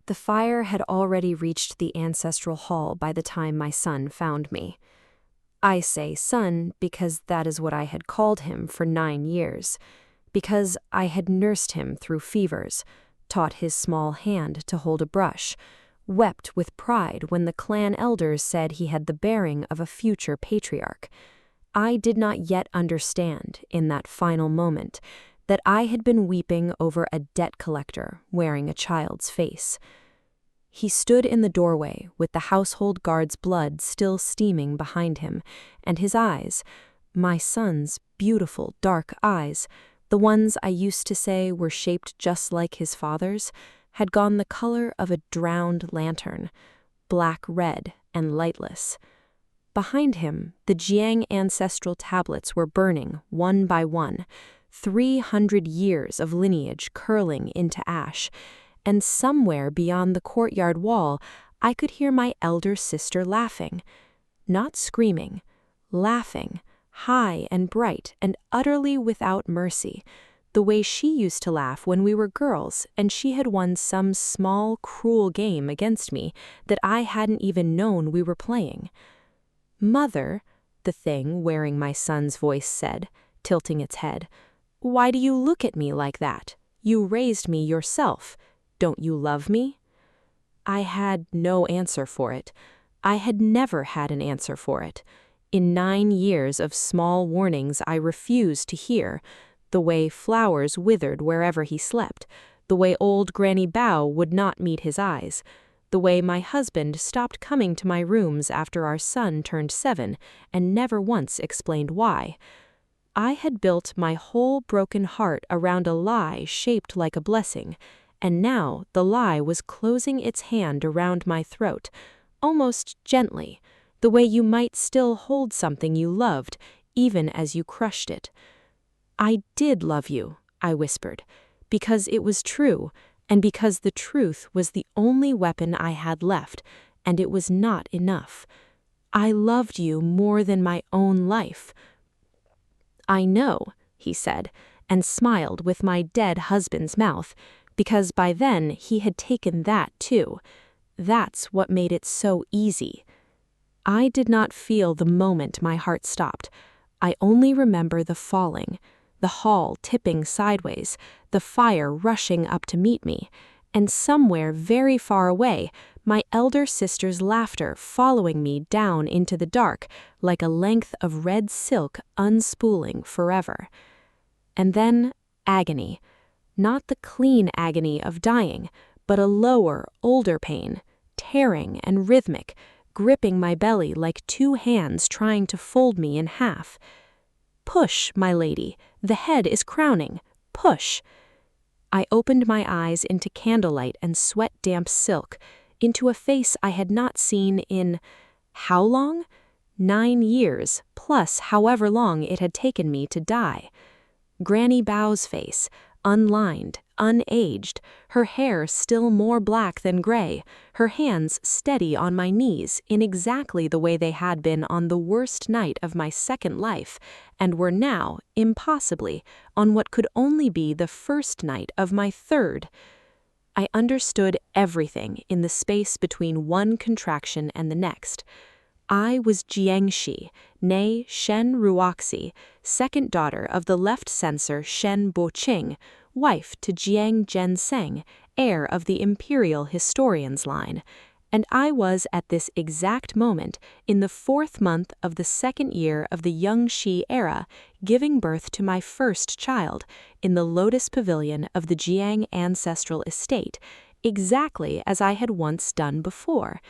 The fire had already reached the ancestral hall by the time my son found me. I say son because that is what I had called him for 9 years, because I had nursed him through fevers, taught his small hand to hold a brush, wept with pride when the clan elders said he had the bearing of a future patriarch. I did not yet understand, in that final moment, that I had been weeping over a debt collector wearing a child's face. He stood in the doorway with the household guard's blood still steaming behind him, and his eyes, my son's beautiful dark eyes, the ones I used to say were shaped just like his father's, had gone the color of a drowned lantern, black-red and lightless. Behind him, the Jiang ancestral tablets were burning one by one, 300 years of lineage curling into ash, and somewhere beyond the courtyard wall, I could hear my elder sister laughing. Not screaming, laughing, high and bright and utterly without mercy, the way she used to laugh when we were girls and she had won some small, cruel game against me that I hadn't even known we were playing. "Mother," the thing wearing my son's voice said, tilting its head, "why do you look at me like that? You raised me yourself. Don't you love me?" I had no answer for it. I had never had an answer for it. In 9 years of small warnings I refused to hear, the way flowers withered wherever he slept, the way old Granny Bow would not meet his eyes, the way my husband stopped coming to my rooms after our son turned 7 and never once explained why. I had built my whole broken heart around a lie shaped like a blessing, and now the lie was closing its hand around my throat, almost gently, the way you might still hold something you loved, even as you crushed it. "I did love you," I whispered, because it was true, and because the truth was the only weapon I had left, and it was not enough. I loved you more than my own life. "I know," he said, and smiled with my dead husband's mouth, because by then he had taken that too. That's what made it so easy. I did not feel the moment my heart stopped. I only remember the falling, the hall tipping sideways, the fire rushing up to meet me, and somewhere very far away, my elder sister's laughter following me down into the dark like a length of red silk unspooling forever. And then agony, not the clean agony of dying, but a lower, older pain, tearing and rhythmic, gripping my belly like 2 hands trying to fold me in half. "Push, my lady, the head is crowning. Push." I opened my eyes into candlelight and sweat-damp silk, into a face I had not seen in, how long? 9 years, plus however long it had taken me to die. Granny Bow's face, unlined, unaged, her hair still more black than gray, her hands steady on my knees in exactly the way they had been on the worst night of my second life, and were now, impossibly, on what could only be the first night of my third. I understood everything in the space between one contraction and the next. I was Jiangxi, née Shen Ruoxi, second daughter of the left censor Shen Boqing, wife to Jiang Zhenseng, heir of the imperial historian's line, and I was at this exact moment, in the 4th month of the 2nd year of the Yangxi era, giving birth to my first child, in the Lotus Pavilion of the Jiang ancestral estate, exactly as I had once done before.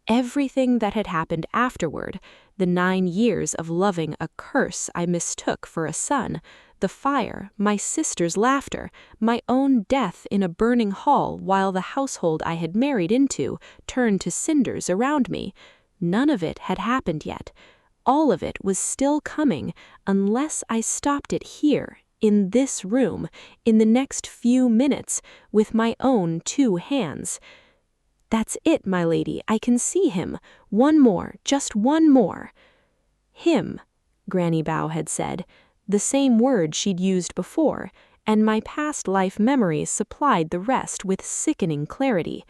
Everything that had happened afterward, the 9 years of loving a curse I mistook for a son, the fire, my sister's laughter, my own death in a burning hall while the household I had married into turned to cinders around me, none of it had happened yet. All of it was still coming unless I stopped it here, in this room, in the next few minutes, with my own 2 hands. "That's it, my lady, I can see him. One more, just one more." "Him," Granny Bow had said, the same word she'd used before, and my past life memories supplied the rest with sickening clarity.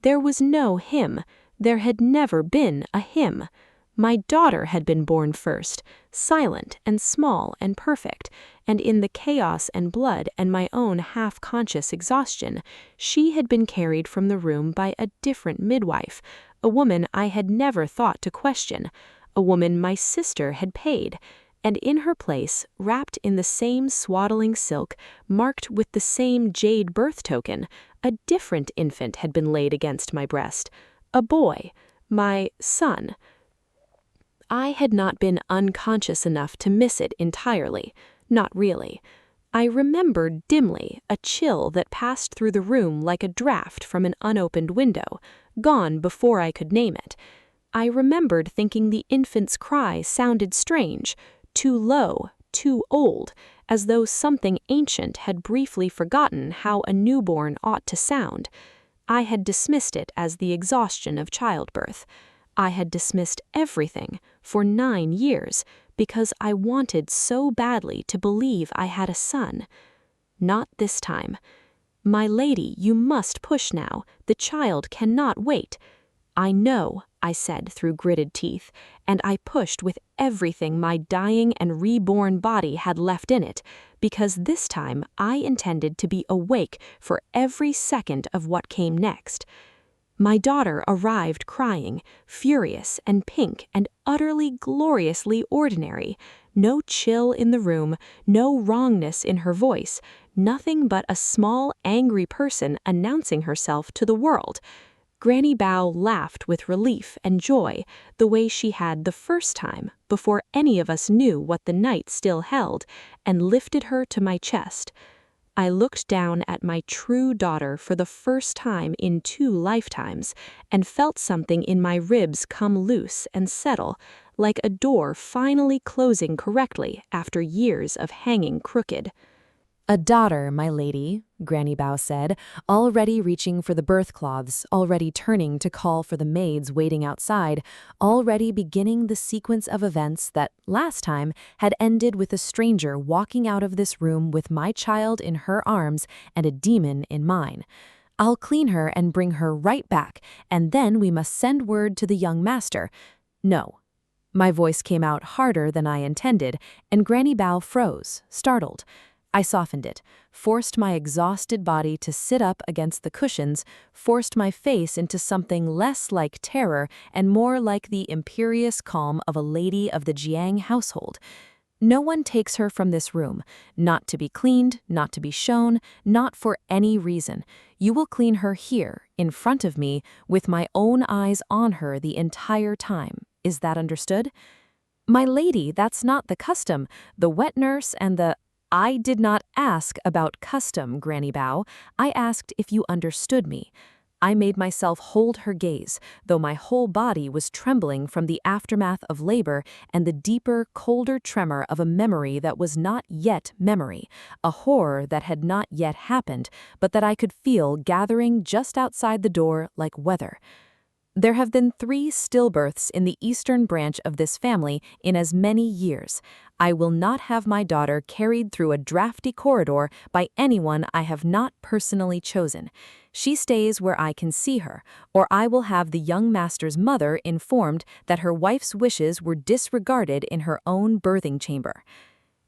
There was no him. There had never been a him. My daughter had been born first, silent and small and perfect, and in the chaos and blood and my own half-conscious exhaustion, she had been carried from the room by a different midwife, a woman I had never thought to question, a woman my sister had paid, and in her place, wrapped in the same swaddling silk, marked with the same jade birth token, a different infant had been laid against my breast, a boy, my son. I had not been unconscious enough to miss it entirely, not really. I remembered dimly a chill that passed through the room like a draft from an unopened window, gone before I could name it. I remembered thinking the infant's cry sounded strange, too low, too old, as though something ancient had briefly forgotten how a newborn ought to sound. I had dismissed it as the exhaustion of childbirth. I had dismissed everything for 9 years because I wanted so badly to believe I had a son. Not this time. My lady, you must push now. The child cannot wait. I know, I said through gritted teeth, and I pushed with everything my dying and reborn body had left in it, because this time I intended to be awake for every second of what came next. My daughter arrived crying, furious and pink and utterly gloriously ordinary. No chill in the room, no wrongness in her voice, nothing but a small, angry person announcing herself to the world. Granny Bow laughed with relief and joy, the way she had the first time, before any of us knew what the night still held, and lifted her to my chest. I looked down at my true daughter for the first time in 2 lifetimes, and felt something in my ribs come loose and settle, like a door finally closing correctly after years of hanging crooked. "A daughter, my lady," Granny Bow said, already reaching for the birth cloths, already turning to call for the maids waiting outside, already beginning the sequence of events that, last time, had ended with a stranger walking out of this room with my child in her arms and a demon in mine. "I'll clean her and bring her right back, and then we must send word to the young master. No." My voice came out harder than I intended, and Granny Bow froze, startled. I softened it, forced my exhausted body to sit up against the cushions, forced my face into something less like terror and more like the imperious calm of a lady of the Jiang household. No one takes her from this room, not to be cleaned, not to be shown, not for any reason. You will clean her here, in front of me, with my own eyes on her the entire time. Is that understood? "My lady, that's not the custom. The wet nurse and the—" "I did not ask about custom, Granny Bow. I asked if you understood me." I made myself hold her gaze, though my whole body was trembling from the aftermath of labor and the deeper, colder tremor of a memory that was not yet memory, a horror that had not yet happened, but that I could feel gathering just outside the door like weather. There have been 3 stillbirths in the eastern branch of this family in as many years. I will not have my daughter carried through a drafty corridor by anyone I have not personally chosen. She stays where I can see her, or I will have the young master's mother informed that her wife's wishes were disregarded in her own birthing chamber.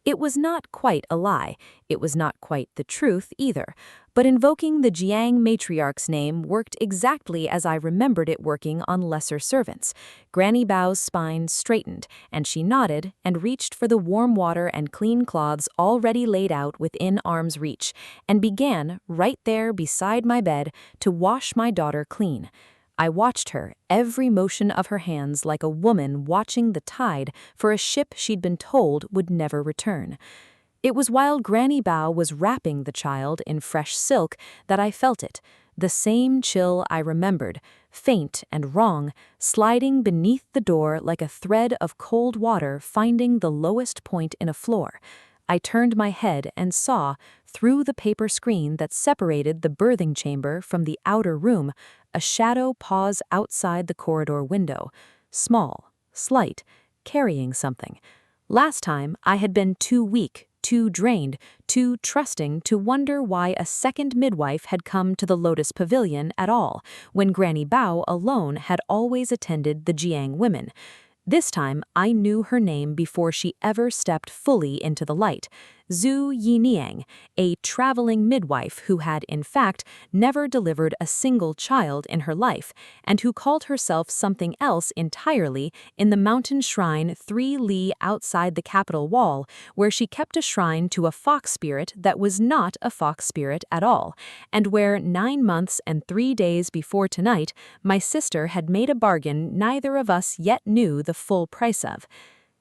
It was not quite a lie. It was not quite the truth either. But invoking the Jiang matriarch's name worked exactly as I remembered it working on lesser servants. Granny Bow's spine straightened, and she nodded and reached for the warm water and clean cloths already laid out within arm's reach, and began, right there beside my bed, to wash my daughter clean. I watched her, every motion of her hands like a woman watching the tide for a ship she'd been told would never return. It was while Granny Bow was wrapping the child in fresh silk that I felt it, the same chill I remembered, faint and wrong, sliding beneath the door like a thread of cold water finding the lowest point in a floor. I turned my head and saw, through the paper screen that separated the birthing chamber from the outer room, a shadow pause outside the corridor window, small, slight, carrying something. Last time I had been too weak, too drained, too trusting to wonder why a second midwife had come to the Lotus Pavilion at all, when Granny Bao alone had always attended the Jiang women. This time, I knew her name before she ever stepped fully into the light. Zhu Yiniang, a traveling midwife who had, in fact, never delivered a single child in her life, and who called herself something else entirely in the mountain shrine 3 li outside the capital wall, where she kept a shrine to a fox spirit that was not a fox spirit at all, and where 9 months and 3 days before tonight, my sister had made a bargain neither of us yet knew the full price of.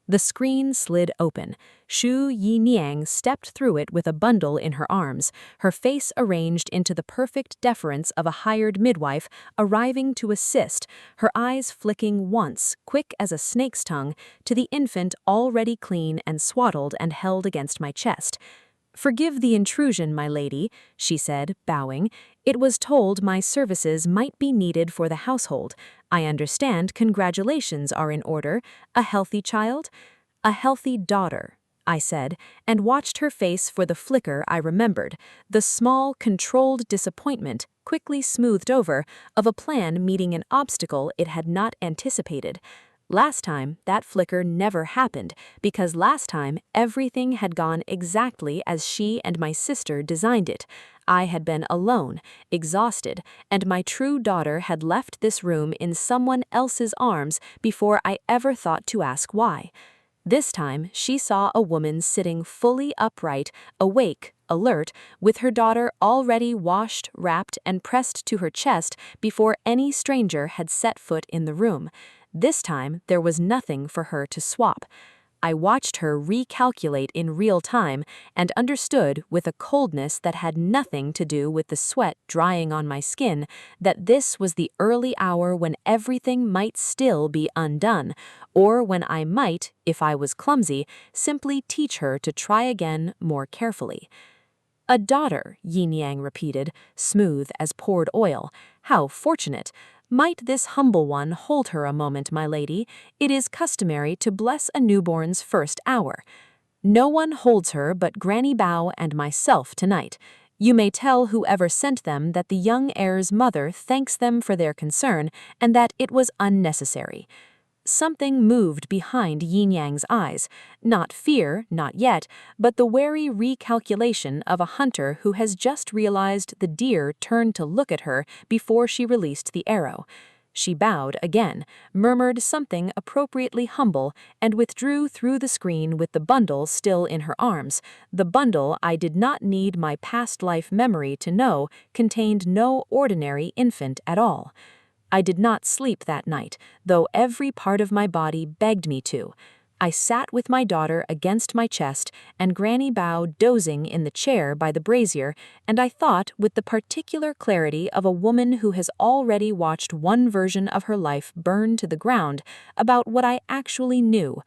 The screen slid open. Xu Yiniang stepped through it with a bundle in her arms, her face arranged into the perfect deference of a hired midwife arriving to assist, her eyes flicking once, quick as a snake's tongue, to the infant already clean and swaddled and held against my chest. "Forgive the intrusion, my lady," she said, bowing. "It was told my services might be needed for the household. I understand congratulations are in order. A healthy child?" "A healthy daughter," I said, and watched her face for the flicker I remembered, the small, controlled disappointment, quickly smoothed over, of a plan meeting an obstacle it had not anticipated. Last time, that flicker never happened, because last time everything had gone exactly as she and my sister designed it. I had been alone, exhausted, and my true daughter had left this room in someone else's arms before I ever thought to ask why. This time, she saw a woman sitting fully upright, awake, alert, with her daughter already washed, wrapped, and pressed to her chest before any stranger had set foot in the room. This time, there was nothing for her to swap. I watched her recalculate in real time and understood with a coldness that had nothing to do with the sweat drying on my skin that this was the early hour when everything might still be undone, or when I might, if I was clumsy, simply teach her to try again more carefully. "A daughter," Yin Yang repeated, smooth as poured oil. "How fortunate! Might this humble one hold her a moment, my lady? It is customary to bless a newborn's first hour. No one holds her but Granny Bao and myself tonight. You may tell whoever sent them that the young heir's mother thanks them for their concern and that it was unnecessary." Something moved behind Yin Yang's eyes, not fear, not yet, but the wary recalculation of a hunter who has just realized the deer turned to look at her before she released the arrow. She bowed again, murmured something appropriately humble, and withdrew through the screen with the bundle still in her arms. The bundle, I did not need my past life memory to know, contained no ordinary infant at all. I did not sleep that night, though every part of my body begged me to. I sat with my daughter against my chest and Granny Bao dozing in the chair by the brazier, and I thought with the particular clarity of a woman who has already watched one version of her life burn to the ground about what I actually knew.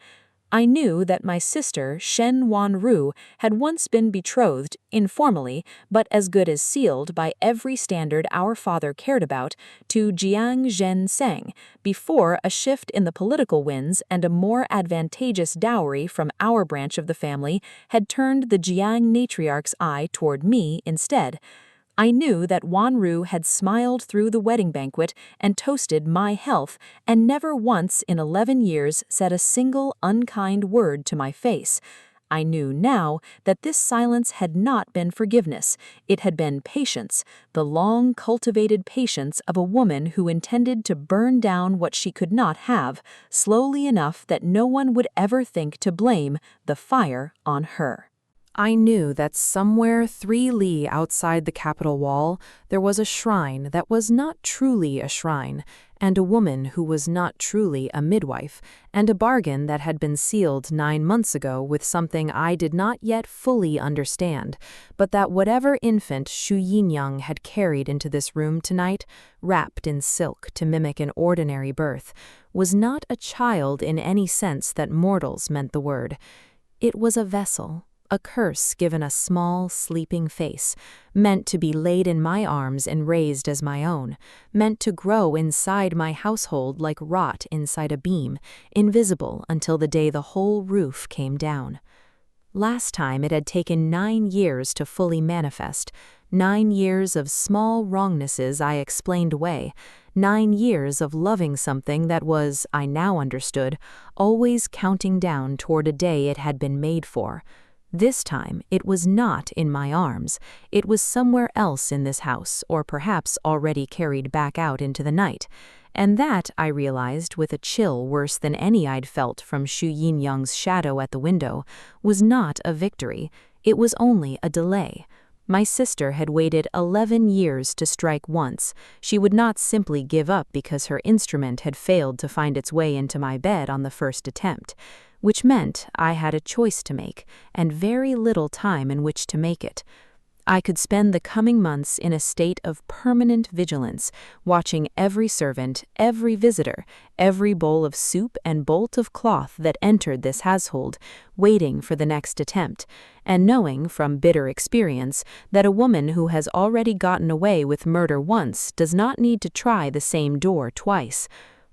I knew that my sister, Shen Wanru, had once been betrothed, informally, but as good as sealed by every standard our father cared about, to Jiang Zhenseng, before a shift in the political winds and a more advantageous dowry from our branch of the family had turned the Jiang matriarch's eye toward me instead. I knew that Wanru had smiled through the wedding banquet and toasted my health, and never once in 11 years said a single unkind word to my face. I knew now that this silence had not been forgiveness, it had been patience, the long cultivated patience of a woman who intended to burn down what she could not have, slowly enough that no one would ever think to blame the fire on her. I knew that somewhere 3 li outside the capital wall there was a shrine that was not truly a shrine, and a woman who was not truly a midwife, and a bargain that had been sealed 9 months ago with something I did not yet fully understand, but that whatever infant Xu Yinyang had carried into this room tonight, wrapped in silk to mimic an ordinary birth, was not a child in any sense that mortals meant the word. It was a vessel. A curse given a small, sleeping face, meant to be laid in my arms and raised as my own, meant to grow inside my household like rot inside a beam, invisible until the day the whole roof came down. Last time it had taken 9 years to fully manifest, 9 years of small wrongnesses I explained away, 9 years of loving something that was, I now understood, always counting down toward a day it had been made for. This time, it was not in my arms. It was somewhere else in this house, or perhaps already carried back out into the night. And that, I realized with a chill worse than any I'd felt from Xu Yin-Yang's shadow at the window, was not a victory. It was only a delay. My sister had waited 11 years to strike once. She would not simply give up because her instrument had failed to find its way into my bed on the first attempt, which meant I had a choice to make, and very little time in which to make it. I could spend the coming months in a state of permanent vigilance, watching every servant, every visitor, every bowl of soup and bolt of cloth that entered this household, waiting for the next attempt, and knowing from bitter experience that a woman who has already gotten away with murder once does not need to try the same door twice.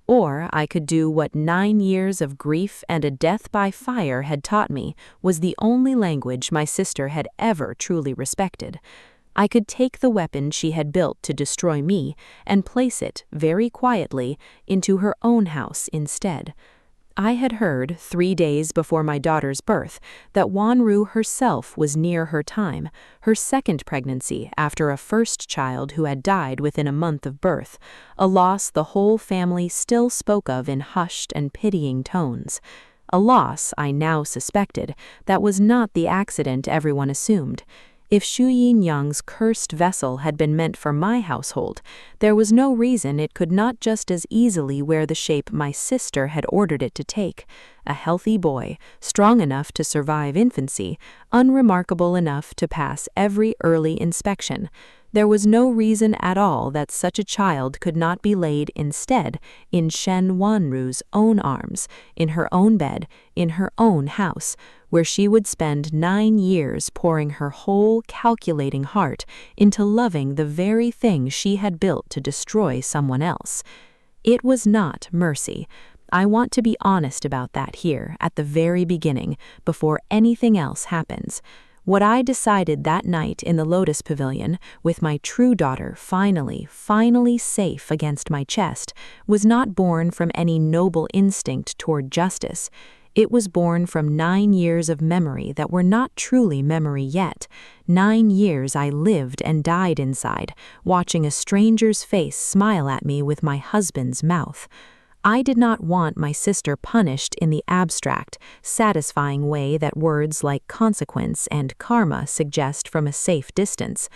Or I could do what 9 years of grief and a death by fire had taught me was the only language my sister had ever truly respected. I could take the weapon she had built to destroy me and place it, very quietly, into her own house instead. I had heard, 3 days before my daughter's birth, that Wanru herself was near her time, her second pregnancy after a first child who had died within a month of birth, a loss the whole family still spoke of in hushed and pitying tones. A loss, I now suspected, that was not the accident everyone assumed. If Xu Yin-Yang's cursed vessel had been meant for my household, there was no reason it could not just as easily wear the shape my sister had ordered it to take, a healthy boy, strong enough to survive infancy, unremarkable enough to pass every early inspection. There was no reason at all that such a child could not be laid instead in Shen Wanru's own arms, in her own bed, in her own house, where she would spend 9 years pouring her whole calculating heart into loving the very thing she had built to destroy someone else. It was not mercy. I want to be honest about that here, at the very beginning, before anything else happens. What I decided that night in the Lotus Pavilion, with my true daughter finally safe against my chest, was not born from any noble instinct toward justice. It was born from 9 years of memory that were not truly memory yet. 9 years I lived and died inside, watching a stranger's face smile at me with my husband's mouth. I did not want my sister punished in the abstract, satisfying way that words like consequence and karma suggest from a safe distance.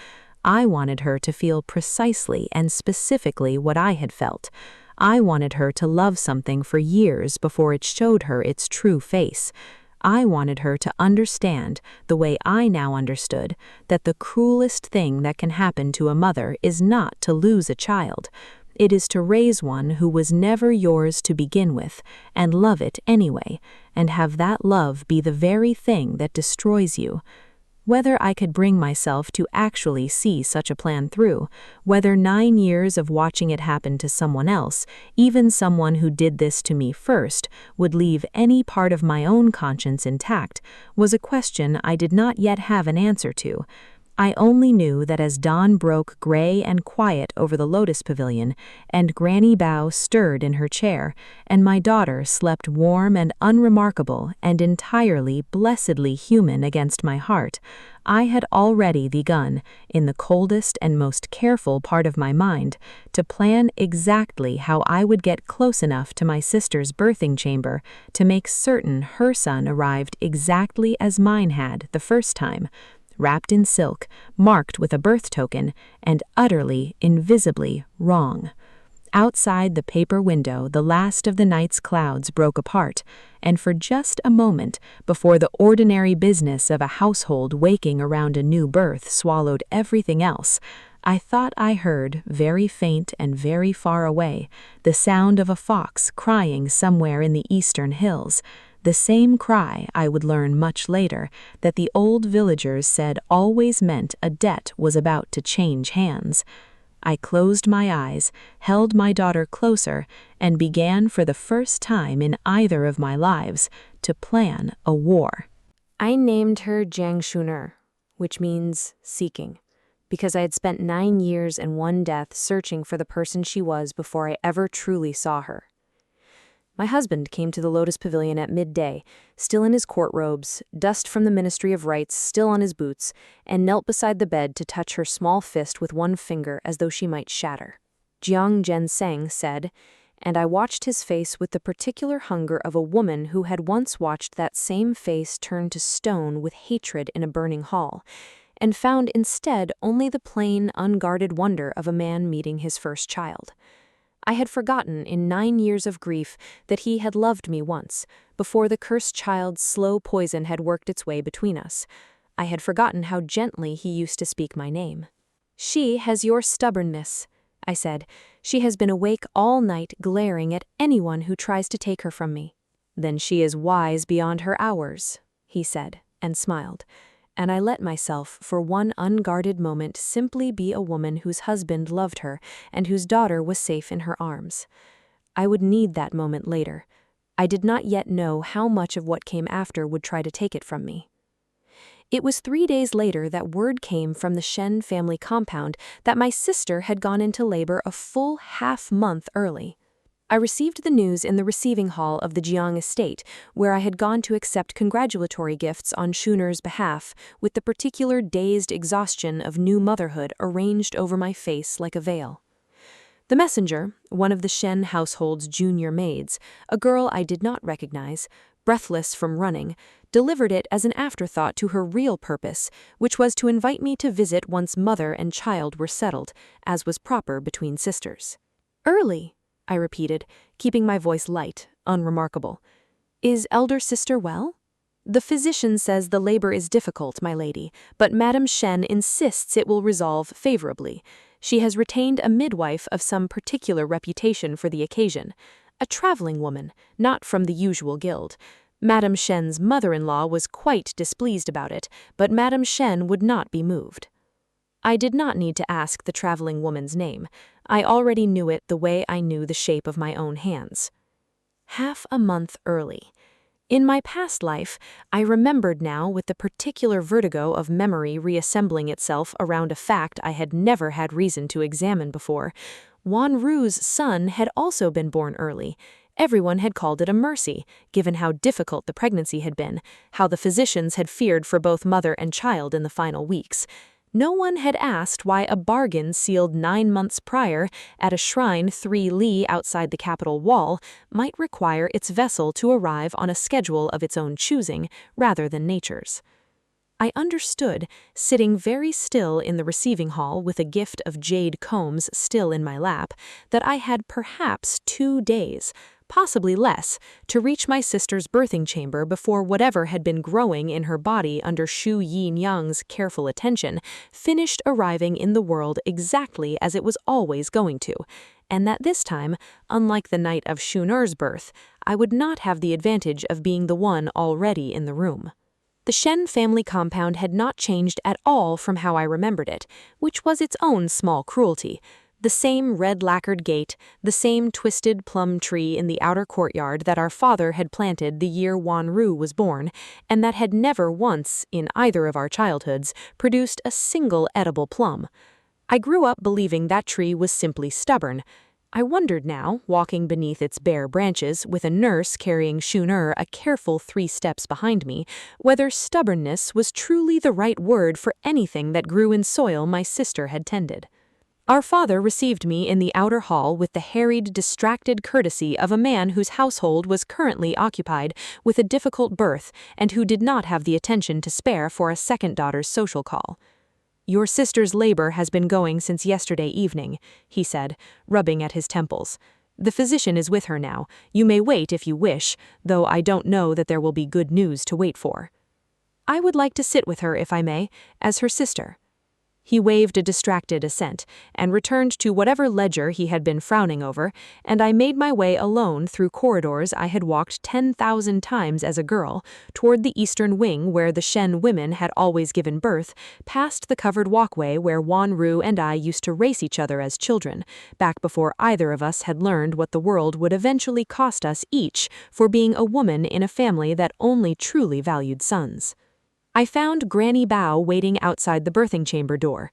I wanted her to feel precisely and specifically what I had felt. I wanted her to love something for years before it showed her its true face. I wanted her to understand, the way I now understood, that the cruelest thing that can happen to a mother is not to lose a child. It is to raise one who was never yours to begin with, and love it anyway, and have that love be the very thing that destroys you. Whether I could bring myself to actually see such a plan through, whether 9 years of watching it happen to someone else, even someone who did this to me first, would leave any part of my own conscience intact, was a question I did not yet have an answer to. I only knew that as dawn broke gray and quiet over the Lotus Pavilion, and Granny Bao stirred in her chair, and my daughter slept warm and unremarkable and entirely blessedly human against my heart, I had already begun, in the coldest and most careful part of my mind, to plan exactly how I would get close enough to my sister's birthing chamber to make certain her son arrived exactly as mine had the first time, wrapped in silk, marked with a birth token, and utterly, invisibly wrong. Outside the paper window, the last of the night's clouds broke apart, and for just a moment, before the ordinary business of a household waking around a new birth swallowed everything else, I thought I heard, very faint and very far away, the sound of a fox crying somewhere in the eastern hills, the same cry, I would learn much later, that the old villagers said always meant a debt was about to change hands. I closed my eyes, held my daughter closer, and began for the first time in either of my lives to plan a war. I named her Jiang Shuner, which means seeking, because I had spent 9 years and 1 death searching for the person she was before I ever truly saw her. My husband came to the Lotus Pavilion at midday, still in his court robes, dust from the Ministry of Rites still on his boots, and knelt beside the bed to touch her small fist with one finger as though she might shatter. Jiang Zhenseng said, and I watched his face with the particular hunger of a woman who had once watched that same face turn to stone with hatred in a burning hall, and found instead only the plain, unguarded wonder of a man meeting his first child. I had forgotten in 9 years of grief that he had loved me once, before the cursed child's slow poison had worked its way between us. I had forgotten how gently he used to speak my name. "She has your stubbornness," I said. "She has been awake all night glaring at anyone who tries to take her from me." "Then she is wise beyond her hours," he said, and smiled. And I let myself, for one unguarded moment, simply be a woman whose husband loved her and whose daughter was safe in her arms. I would need that moment later. I did not yet know how much of what came after would try to take it from me. It was 3 days later that word came from the Shen family compound that my sister had gone into labor a full half-month early. I received the news in the receiving hall of the Jiang estate, where I had gone to accept congratulatory gifts on Shuner's behalf, with the particular dazed exhaustion of new motherhood arranged over my face like a veil. The messenger, one of the Shen household's junior maids, a girl I did not recognize, breathless from running, delivered it as an afterthought to her real purpose, which was to invite me to visit once mother and child were settled, as was proper between sisters. "Early," I repeated, keeping my voice light, unremarkable. "Is elder sister well?" "The physician says the labor is difficult, my lady, but Madame Shen insists it will resolve favorably. She has retained a midwife of some particular reputation for the occasion. A traveling woman, not from the usual guild. Madame Shen's mother-in-law was quite displeased about it, but Madame Shen would not be moved." I did not need to ask the traveling woman's name. I already knew it the way I knew the shape of my own hands. Half a month early. In my past life, I remembered now with the particular vertigo of memory reassembling itself around a fact I had never had reason to examine before. Wanru's son had also been born early. Everyone had called it a mercy, given how difficult the pregnancy had been, how the physicians had feared for both mother and child in the final weeks. No one had asked why a bargain sealed 9 months prior at a shrine 3 li outside the capital wall might require its vessel to arrive on a schedule of its own choosing rather than nature's. I understood, sitting very still in the receiving hall with a gift of jade combs still in my lap, that I had perhaps 2 days, possibly less, to reach my sister's birthing chamber before whatever had been growing in her body under Shu Yin-Yang's careful attention finished arriving in the world exactly as it was always going to, and that this time, unlike the night of Shuner's birth, I would not have the advantage of being the one already in the room. The Shen family compound had not changed at all from how I remembered it, which was its own small cruelty. The same red-lacquered gate, the same twisted plum tree in the outer courtyard that our father had planted the year Wanru was born, and that had never once, in either of our childhoods, produced a single edible plum. I grew up believing that tree was simply stubborn. I wondered now, walking beneath its bare branches, with a nurse carrying Shuner a careful 3 steps behind me, whether stubbornness was truly the right word for anything that grew in soil my sister had tended. Our father received me in the outer hall with the harried, distracted courtesy of a man whose household was currently occupied with a difficult birth and who did not have the attention to spare for a second daughter's social call. "Your sister's labor has been going since yesterday evening," he said, rubbing at his temples. "The physician is with her now. You may wait if you wish, though I don't know that there will be good news to wait for." "I would like to sit with her, if I may, as her sister." He waved a distracted assent, and returned to whatever ledger he had been frowning over, and I made my way alone through corridors I had walked 10,000 times as a girl, toward the eastern wing where the Shen women had always given birth, past the covered walkway where Wanru and I used to race each other as children, back before either of us had learned what the world would eventually cost us each for being a woman in a family that only truly valued sons. I found Granny Bao waiting outside the birthing chamber door.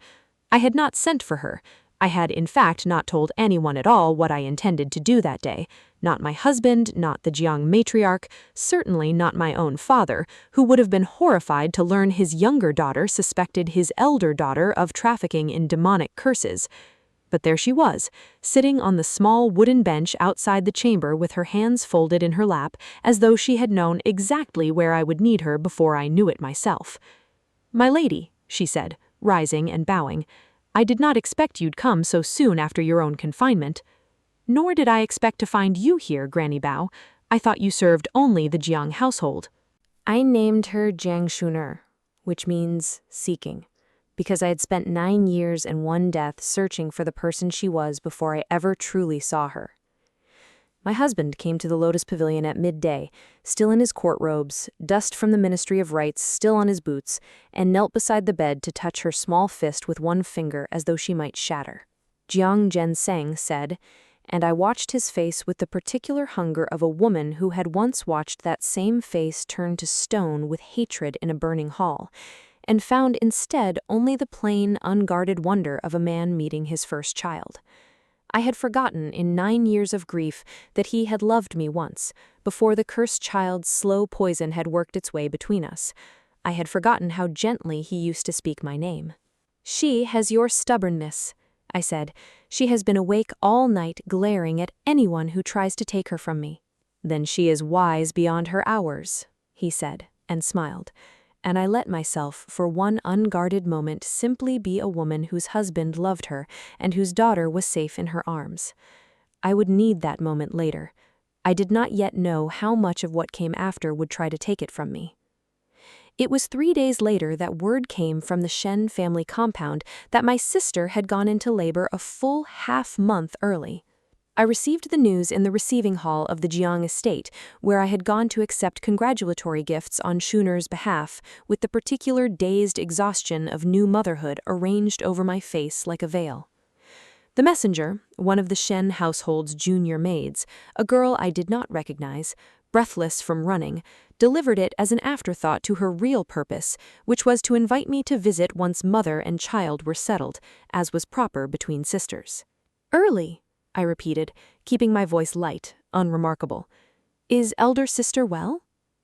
I had not sent for her. I had in fact not told anyone at all what I intended to do that day. Not my husband, not the Jiang matriarch, certainly not my own father, who would have been horrified to learn his younger daughter suspected his elder daughter of trafficking in demonic curses. But there she was, sitting on the small wooden bench outside the chamber with her hands folded in her lap, as though she had known exactly where I would need her before I knew it myself. "My lady," she said, rising and bowing, "I did not expect you'd come so soon after your own confinement." "Nor did I expect to find you here, Granny Bao. I thought you served only the Jiang household." I named her Jiang Shuner, which means seeking, because I had spent 9 years and 1 death searching for the person she was before I ever truly saw her. My husband came to the Lotus Pavilion at midday, still in his court robes, dust from the Ministry of Rites still on his boots, and knelt beside the bed to touch her small fist with one finger as though she might shatter. Jiang Zhenseng said, and I watched his face with the particular hunger of a woman who had once watched that same face turn to stone with hatred in a burning hall, and found instead only the plain, unguarded wonder of a man meeting his first child. I had forgotten in 9 years of grief that he had loved me once, before the cursed child's slow poison had worked its way between us. I had forgotten how gently he used to speak my name. "She has your stubbornness," I said. "She has been awake all night glaring at anyone who tries to take her from me." "Then she is wise beyond her hours," he said, and smiled. And I let myself, for one unguarded moment, simply be a woman whose husband loved her and whose daughter was safe in her arms. I would need that moment later. I did not yet know how much of what came after would try to take it from me. It was 3 days later that word came from the Shen family compound that my sister had gone into labor a full half-month early. I received the news in the receiving hall of the Jiang estate, where I had gone to accept congratulatory gifts on Shuner's behalf, with the particular dazed exhaustion of new motherhood arranged over my face like a veil. The messenger, one of the Shen household's junior maids, a girl I did not recognize, breathless from running, delivered it as an afterthought to her real purpose, which was to invite me to visit once mother and child were settled, as was proper between sisters. "Early," I repeated, keeping my voice light, unremarkable. "Is elder sister well?"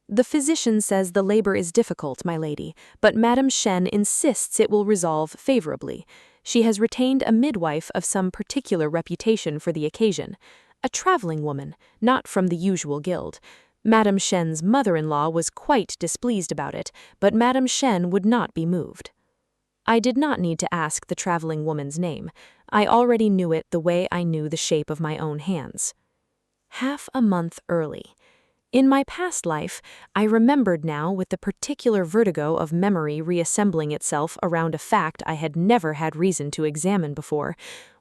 "The physician says the labor is difficult, my lady, but Madame Shen insists it will resolve favorably. She has retained a midwife of some particular reputation for the occasion. A traveling woman, not from the usual guild. Madame Shen's mother-in-law was quite displeased about it, but Madame Shen would not be moved." I did not need to ask the traveling woman's name. I already knew it the way I knew the shape of my own hands. Half a month early. In my past life, I remembered now with the particular vertigo of memory reassembling itself around a fact I had never had reason to examine before.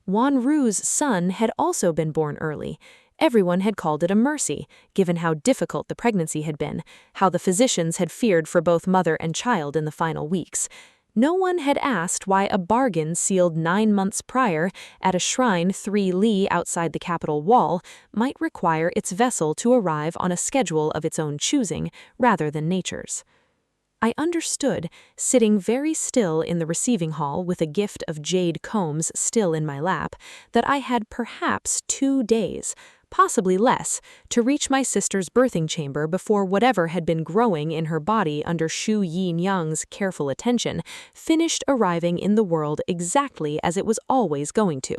Wanru's son had also been born early. Everyone had called it a mercy, given how difficult the pregnancy had been, how the physicians had feared for both mother and child in the final weeks. No one had asked why a bargain sealed 9 months prior at a shrine 3 li outside the capital wall might require its vessel to arrive on a schedule of its own choosing rather than nature's. I understood, sitting very still in the receiving hall with a gift of jade combs still in my lap, that I had perhaps 2 days, possibly less, to reach my sister's birthing chamber before whatever had been growing in her body under Shu Yin-Yang's careful attention finished arriving in the world exactly as it was always going to,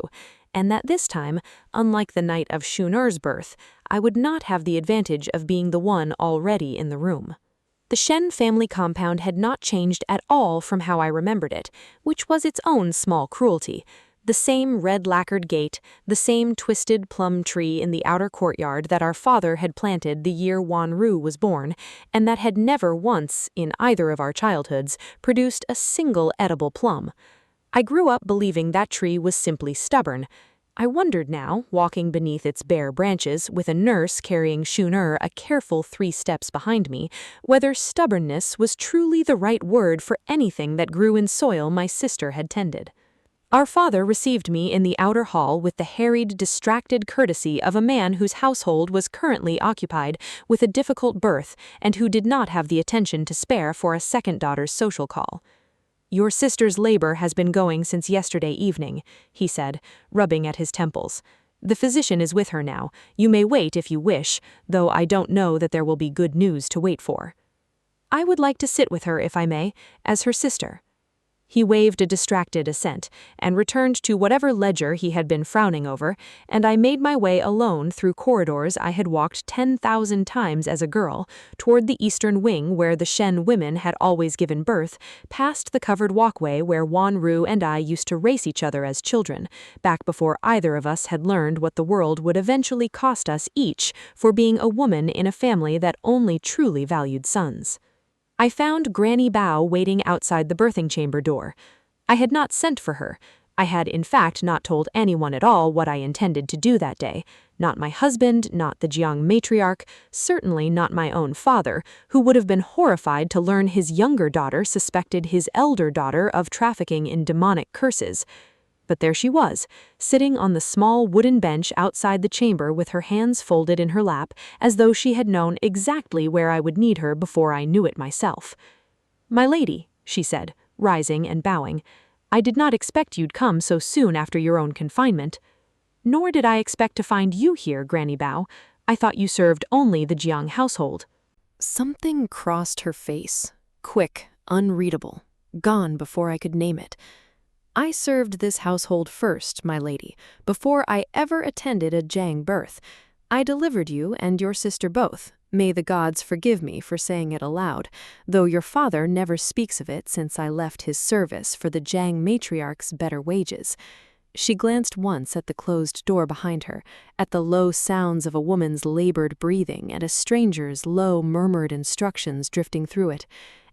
and that this time, unlike the night of Shuner's birth, I would not have the advantage of being the one already in the room. The Shen family compound had not changed at all from how I remembered it, which was its own small cruelty. The same red-lacquered gate, the same twisted plum tree in the outer courtyard that our father had planted the year Wanru was born, and that had never once, in either of our childhoods, produced a single edible plum. I grew up believing that tree was simply stubborn. I wondered now, walking beneath its bare branches with a nurse carrying Shuner a careful 3 steps behind me, whether stubbornness was truly the right word for anything that grew in soil my sister had tended. Our father received me in the outer hall with the harried, distracted courtesy of a man whose household was currently occupied with a difficult birth and who did not have the attention to spare for a second daughter's social call. "Your sister's labor has been going since yesterday evening," he said, rubbing at his temples. "The physician is with her now. You may wait if you wish, though I don't know that there will be good news to wait for." "I would like to sit with her, if I may, as her sister." He waved a distracted assent, and returned to whatever ledger he had been frowning over, and I made my way alone through corridors I had walked 10,000 times as a girl, toward the eastern wing where the Shen women had always given birth, past the covered walkway where Wanru and I used to race each other as children, back before either of us had learned what the world would eventually cost us each for being a woman in a family that only truly valued sons. I found Granny Bao waiting outside the birthing chamber door. I had not sent for her. I had in fact not told anyone at all what I intended to do that day. Not my husband, not the Jiang matriarch, certainly not my own father, who would have been horrified to learn his younger daughter suspected his elder daughter of trafficking in demonic curses. But there she was, sitting on the small wooden bench outside the chamber with her hands folded in her lap, as though she had known exactly where I would need her before I knew it myself. "My lady," she said, rising and bowing, "I did not expect you'd come so soon after your own confinement." "Nor did I expect to find you here, Granny Bao. I thought you served only the Jiang household." Something crossed her face, quick, unreadable, gone before I could name it. "I served this household first, my lady, before I ever attended a Jiang birth. I delivered you and your sister both. May the gods forgive me for saying it aloud, though your father never speaks of it since I left his service for the Jiang matriarch's better wages." She glanced once at the closed door behind her, at the low sounds of a woman's labored breathing and a stranger's low, murmured instructions drifting through it,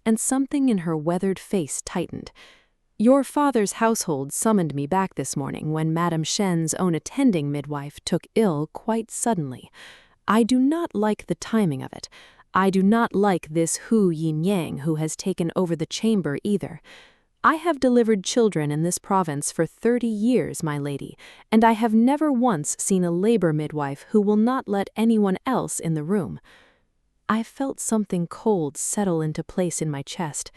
and something in her weathered face tightened. "Your father's household summoned me back this morning when Madame Shen's own attending midwife took ill quite suddenly. I do not like the timing of it. I do not like this Hu Yin-Yang who has taken over the chamber either. I have delivered children in this province for 30 years, my lady, and I have never once seen a labor midwife who will not let anyone else in the room." I felt something cold settle into place in my chest.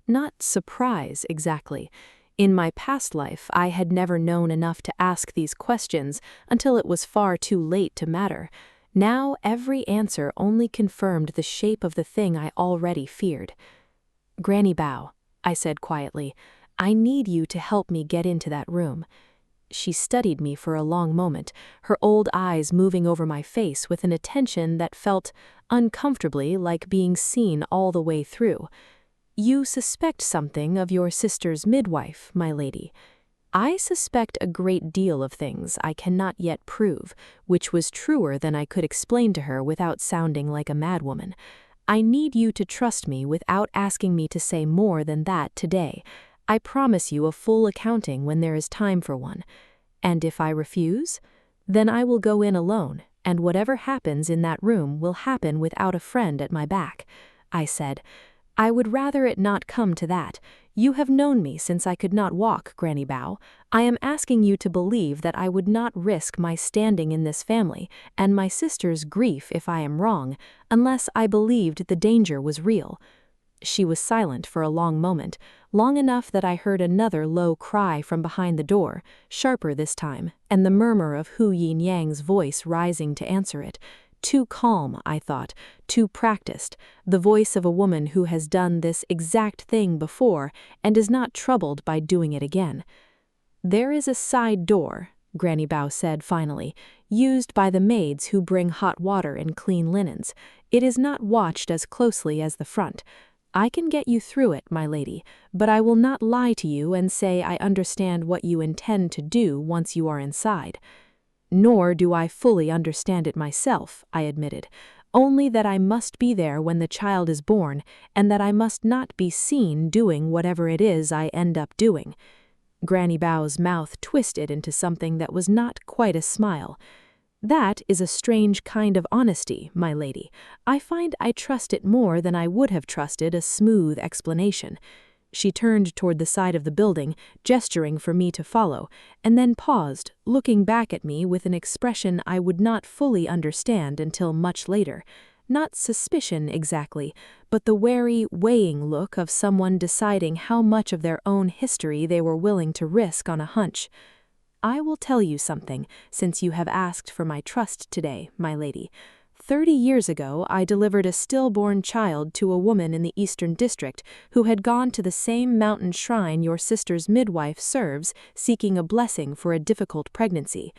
Not surprise, exactly. In my past life, I had never known enough to ask these questions until it was far too late to matter. Now every answer only confirmed the shape of the thing I already feared. "Granny Bao," I said quietly, "I need you to help me get into that room." She studied me for a long moment, her old eyes moving over my face with an attention that felt uncomfortably like being seen all the way through. "You suspect something of your sister's midwife, my lady." "I suspect a great deal of things I cannot yet prove," which was truer than I could explain to her without sounding like a madwoman. "I need you to trust me without asking me to say more than that today. I promise you a full accounting when there is time for one. And if I refuse, then I will go in alone, and whatever happens in that room will happen without a friend at my back," I said. "I would rather it not come to that. You have known me since I could not walk, Granny Bao. I am asking you to believe that I would not risk my standing in this family and my sister's grief if I am wrong, unless I believed the danger was real." She was silent for a long moment, long enough that I heard another low cry from behind the door, sharper this time, and the murmur of Hu Yin-Yang's voice rising to answer it. Too calm, I thought, too practiced, the voice of a woman who has done this exact thing before and is not troubled by doing it again. "There is a side door," Granny Bao said finally, "used by the maids who bring hot water and clean linens. It is not watched as closely as the front. I can get you through it, my lady, but I will not lie to you and say I understand what you intend to do once you are inside." "Nor do I fully understand it myself," I admitted, "only that I must be there when the child is born, and that I must not be seen doing whatever it is I end up doing." Granny Bao's mouth twisted into something that was not quite a smile. "That is a strange kind of honesty, my lady. I find I trust it more than I would have trusted a smooth explanation." She turned toward the side of the building, gesturing for me to follow, and then paused, looking back at me with an expression I would not fully understand until much later. Not suspicion exactly, but the wary, weighing look of someone deciding how much of their own history they were willing to risk on a hunch. "I will tell you something, since you have asked for my trust today, my lady. 30 years ago, I delivered a stillborn child to a woman in the Eastern District who had gone to the same mountain shrine your sister's midwife serves, seeking a blessing for a difficult pregnancy.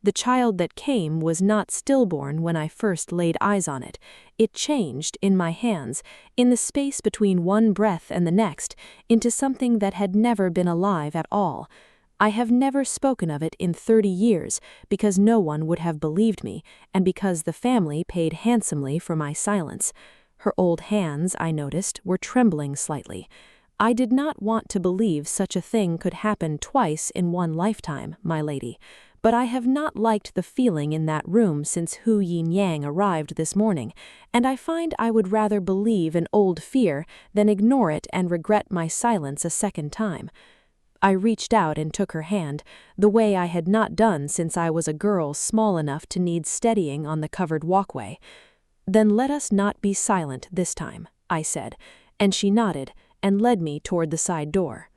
The child that came was not stillborn when I first laid eyes on it. It changed, in my hands, in the space between one breath and the next, into something that had never been alive at all. I have never spoken of it in 30 years because no one would have believed me, and because the family paid handsomely for my silence." Her old hands, I noticed, were trembling slightly. "I did not want to believe such a thing could happen twice in one lifetime, my lady. But I have not liked the feeling in that room since Hu Yin-yang arrived this morning, and I find I would rather believe an old fear than ignore it and regret my silence a second time." I reached out and took her hand, the way I had not done since I was a girl small enough to need steadying on the covered walkway. "Then let us not be silent this time," I said, and she nodded and led me toward the side door.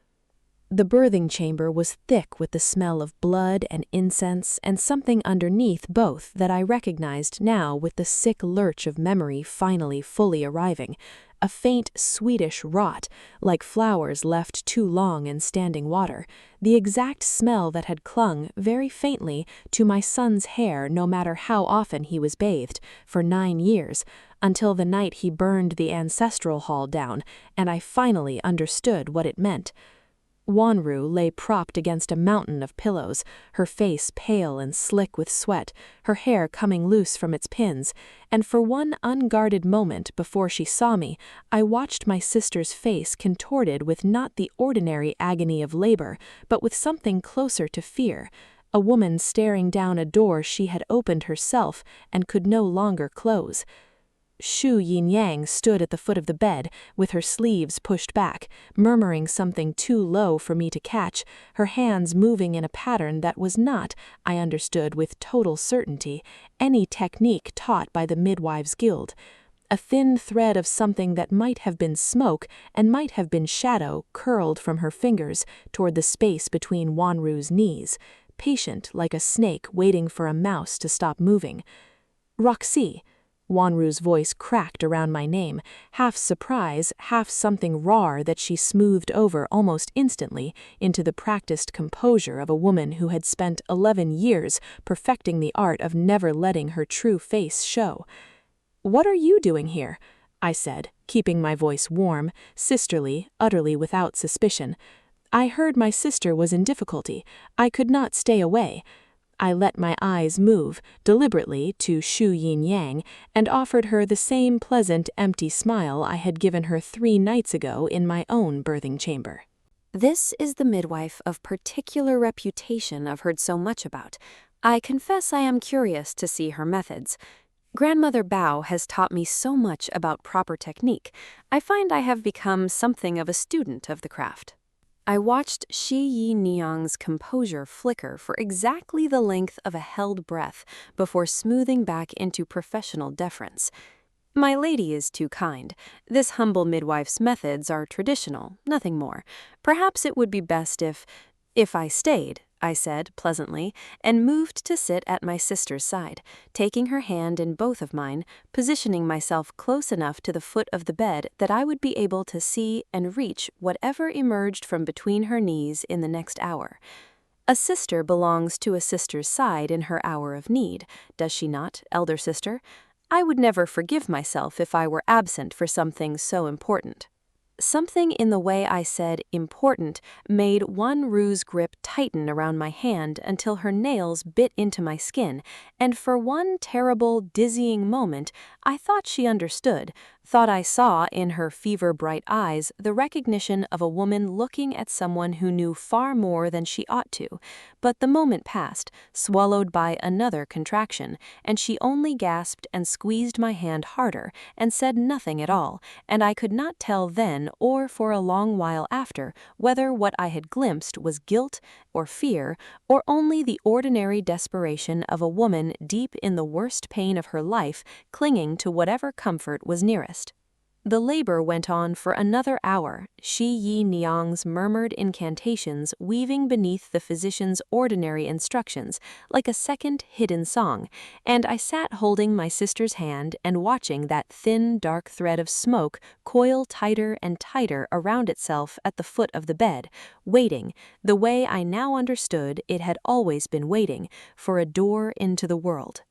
The birthing chamber was thick with the smell of blood and incense and something underneath both that I recognized now with the sick lurch of memory finally fully arriving. A faint sweetish rot, like flowers left too long in standing water, the exact smell that had clung, very faintly, to my son's hair no matter how often he was bathed, for 9 years, until the night he burned the ancestral hall down, and I finally understood what it meant. Wanru lay propped against a mountain of pillows, her face pale and slick with sweat, her hair coming loose from its pins, and for one unguarded moment before she saw me, I watched my sister's face contorted with not the ordinary agony of labor, but with something closer to fear, a woman staring down a door she had opened herself and could no longer close. Shu Yin-yang stood at the foot of the bed, with her sleeves pushed back, murmuring something too low for me to catch, her hands moving in a pattern that was not, I understood with total certainty, any technique taught by the Midwives' Guild. A thin thread of something that might have been smoke and might have been shadow curled from her fingers toward the space between Wanru's knees, patient like a snake waiting for a mouse to stop moving. "Roxy." Wanru's voice cracked around my name, half surprise, half something raw that she smoothed over almost instantly into the practiced composure of a woman who had spent 11 years perfecting the art of never letting her true face show. "What are you doing here?" I said, keeping my voice warm, sisterly, utterly without suspicion. "I heard my sister was in difficulty. I could not stay away." I let my eyes move, deliberately, to Shu Yin-yang, and offered her the same pleasant, empty smile I had given her 3 nights ago in my own birthing chamber. "This is the midwife of particular reputation I've heard so much about. I confess I am curious to see her methods. Grandmother Bao has taught me so much about proper technique. I find I have become something of a student of the craft." I watched Shi Yi-niang's composure flicker for exactly the length of a held breath before smoothing back into professional deference. "My lady is too kind. This humble midwife's methods are traditional, nothing more. Perhaps it would be best if I stayed," I said pleasantly, and moved to sit at my sister's side, taking her hand in both of mine, positioning myself close enough to the foot of the bed that I would be able to see and reach whatever emerged from between her knees in the next hour. A sister belongs to a sister's side in her hour of need, does she not, elder sister? I would never forgive myself if I were absent for something so important. Something in the way I said important made Wanru's grip tighten around my hand until her nails bit into my skin, and for one terrible, dizzying moment I thought she understood, Thought I saw in her fever-bright eyes the recognition of a woman looking at someone who knew far more than she ought to, but the moment passed, swallowed by another contraction, and she only gasped and squeezed my hand harder and said nothing at all, and I could not tell then or for a long while after whether what I had glimpsed was guilt or fear or only the ordinary desperation of a woman deep in the worst pain of her life clinging to whatever comfort was nearest. The labor went on for another hour, Shi Yi Niang's murmured incantations weaving beneath the physician's ordinary instructions like a second hidden song, and I sat holding my sister's hand and watching that thin, dark thread of smoke coil tighter and tighter around itself at the foot of the bed, waiting, the way I now understood it had always been waiting, for a door into the world.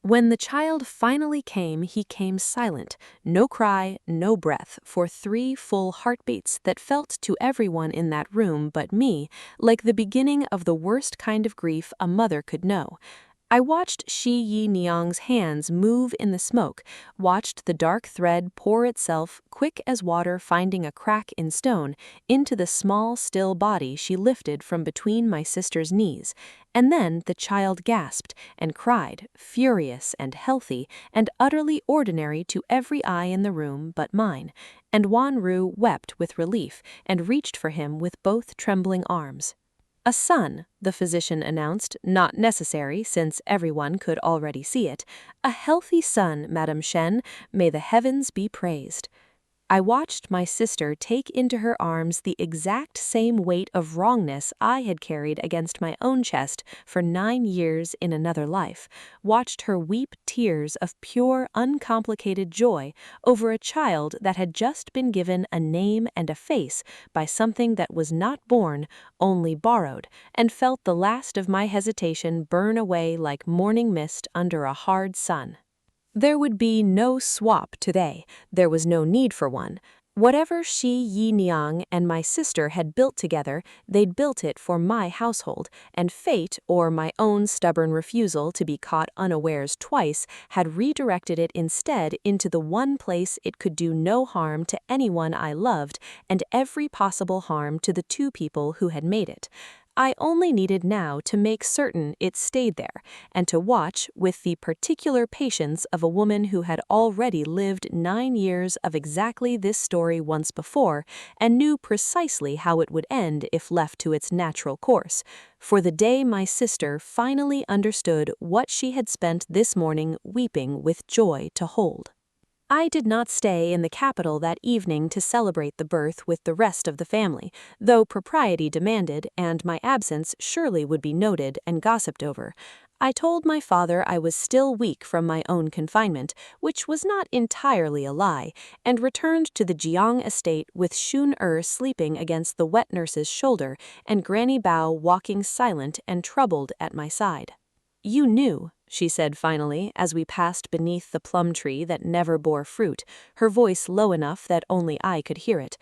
When the child finally came, he came silent, no cry, no breath, for 3 full heartbeats that felt to everyone in that room but me like the beginning of the worst kind of grief a mother could know. I watched Shi Yi Niang's hands move in the smoke, watched the dark thread pour itself, quick as water finding a crack in stone, into the small, still body she lifted from between my sister's knees, and then the child gasped and cried, furious and healthy and utterly ordinary to every eye in the room but mine, and Wanru wept with relief and reached for him with both trembling arms. A son, the physician announced, not necessary since everyone could already see it. A healthy son, Madame Shen, may the heavens be praised. I watched my sister take into her arms the exact same weight of wrongness I had carried against my own chest for 9 years in another life, watched her weep tears of pure, uncomplicated joy over a child that had just been given a name and a face by something that was not born, only borrowed, and felt the last of my hesitation burn away like morning mist under a hard sun. There would be no swap today, there was no need for one. Whatever Shi Yi Niang and my sister had built together, they'd built it for my household, and fate, or my own stubborn refusal to be caught unawares twice, had redirected it instead into the one place it could do no harm to anyone I loved and every possible harm to the 2 people who had made it. I only needed now to make certain it stayed there, and to watch, with the particular patience of a woman who had already lived 9 years of exactly this story once before, and knew precisely how it would end if left to its natural course, for the day my sister finally understood what she had spent this morning weeping with joy to hold. I did not stay in the capital that evening to celebrate the birth with the rest of the family, though propriety demanded, and my absence surely would be noted and gossiped over. I told my father I was still weak from my own confinement, which was not entirely a lie, and returned to the Jiang estate with Shun sleeping against the wet nurse's shoulder and Granny Bao walking silent and troubled at my side. "You knew," she said finally, as we passed beneath the plum tree that never bore fruit, her voice low enough that only I could hear it.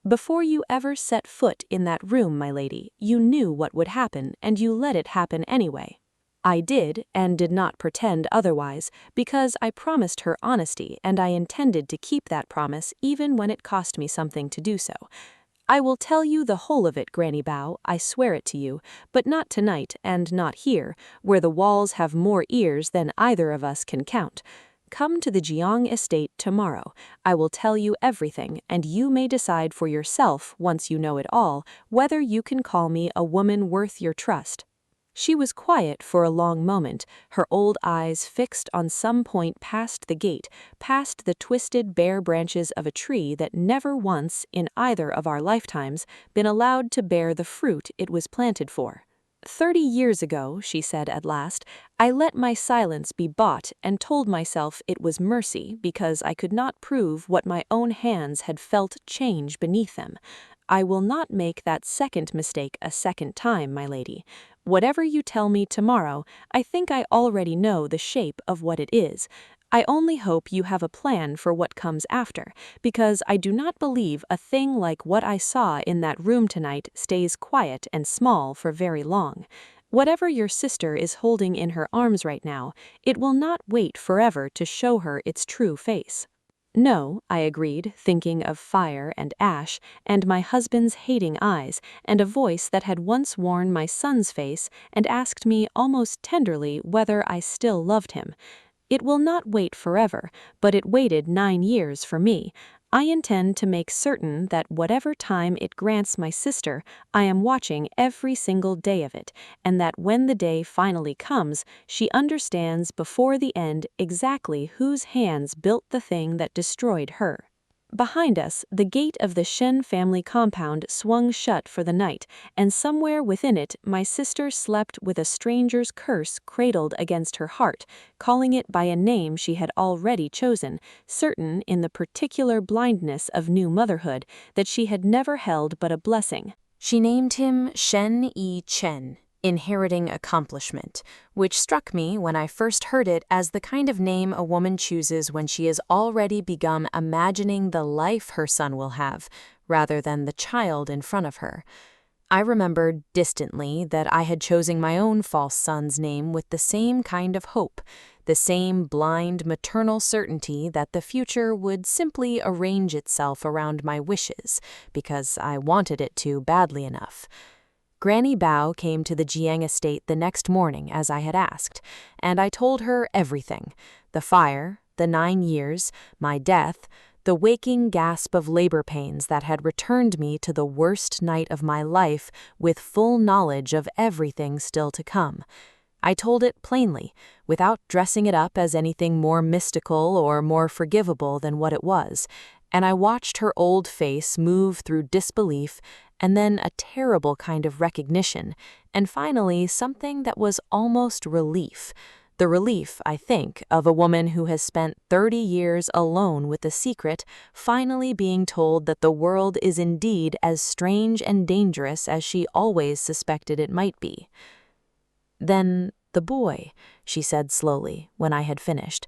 "Before you ever set foot in that room, my lady, you knew what would happen, and you let it happen anyway." I did, and did not pretend otherwise, because I promised her honesty, and I intended to keep that promise even when it cost me something to do so. "I will tell you the whole of it, Granny Bao, I swear it to you, but not tonight and not here, where the walls have more ears than either of us can count. Come to the Jiang estate tomorrow. I will tell you everything, and you may decide for yourself, once you know it all, whether you can call me a woman worth your trust." She was quiet for a long moment, her old eyes fixed on some point past the gate, past the twisted bare branches of a tree that never once, in either of our lifetimes, been allowed to bear the fruit it was planted for. 30 years ago," she said at last, "I let my silence be bought and told myself it was mercy because I could not prove what my own hands had felt change beneath them. I will not make that second mistake a second time, my lady. Whatever you tell me tomorrow, I think I already know the shape of what it is. I only hope you have a plan for what comes after, because I do not believe a thing like what I saw in that room tonight stays quiet and small for very long. Whatever your sister is holding in her arms right now, it will not wait forever to show her its true face." No, I agreed, thinking of fire and ash, and my husband's hating eyes, and a voice that had once worn my son's face and asked me almost tenderly whether I still loved him. It will not wait forever, but it waited 9 years for me. I intend to make certain that whatever time it grants my sister, I am watching every single day of it, and that when the day finally comes, she understands before the end exactly whose hands built the thing that destroyed her. Behind us, the gate of the Shen family compound swung shut for the night, and somewhere within it, my sister slept with a stranger's curse cradled against her heart, calling it by a name she had already chosen, certain in the particular blindness of new motherhood that she had never held but a blessing. She named him Shen Yi Chen, inheriting accomplishment, which struck me when I first heard it as the kind of name a woman chooses when she has already begun imagining the life her son will have, rather than the child in front of her. I remembered distantly that I had chosen my own false son's name with the same kind of hope, the same blind maternal certainty that the future would simply arrange itself around my wishes, because I wanted it to badly enough. Granny Bao came to the Jiang estate the next morning as I had asked, and I told her everything: the fire, the 9 years, my death, the waking gasp of labor pains that had returned me to the worst night of my life with full knowledge of everything still to come. I told it plainly, without dressing it up as anything more mystical or more forgivable than what it was, and I watched her old face move through disbelief and then a terrible kind of recognition, and finally something that was almost relief. The relief, I think, of a woman who has spent 30 years alone with the secret, finally being told that the world is indeed as strange and dangerous as she always suspected it might be. "Then the boy," she said slowly, when I had finished,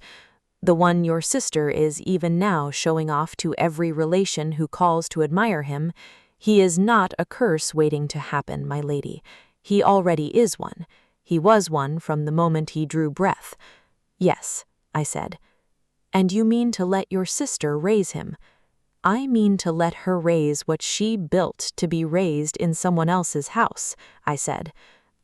"the one your sister is even now showing off to every relation who calls to admire him, he is not a curse waiting to happen, my lady. He already is one. He was one from the moment he drew breath." "Yes," I said. "And you mean to let your sister raise him?" "I mean to let her raise what she built to be raised in someone else's house," I said.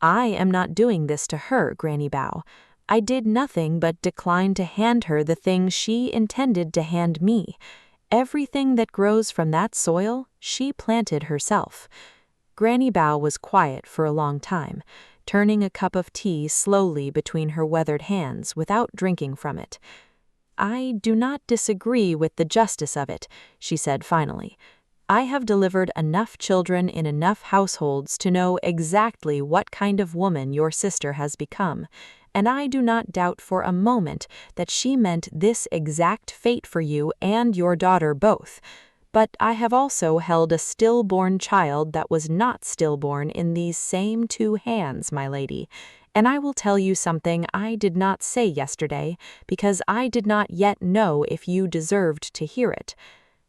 "I am not doing this to her, Granny Bao. I did nothing but decline to hand her the thing she intended to hand me. Everything that grows from that soil, she planted herself." Granny Bao was quiet for a long time, turning a cup of tea slowly between her weathered hands without drinking from it. "I do not disagree with the justice of it," she said finally. "I have delivered enough children in enough households to know exactly what kind of woman your sister has become, and I do not doubt for a moment that she meant this exact fate for you and your daughter both. But I have also held a stillborn child that was not stillborn in these same 2 hands, my lady, and I will tell you something I did not say yesterday because I did not yet know if you deserved to hear it.